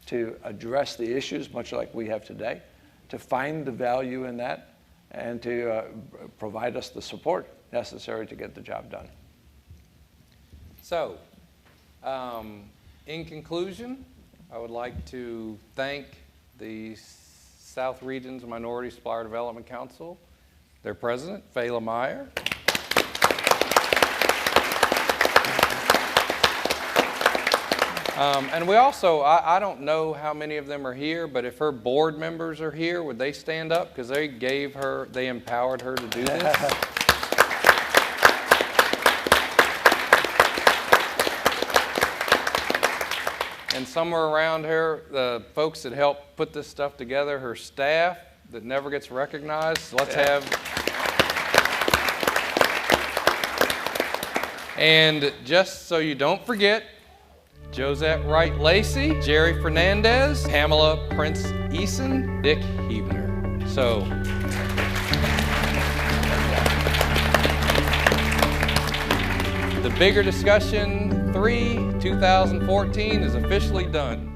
to address the issues, much like we have today, to find the value in that, and to provide us the support necessary to get the job done. So, in conclusion, I would like to thank the South Region's Minority Supplier Development Council, their president, Fela Meyer. And we also, I don't know how many of them are here, but if her board members are here, would they stand up? Because they empowered her to do this. And somewhere around her, the folks that helped put this stuff together, her staff that never gets recognized. Let's have. And just so you don't forget, Josette Wright Lacey, Jerry Fernandez, Pamela Prince Eason, Dick Huebner. So. The Bigger Discussion 3 2014 is officially done.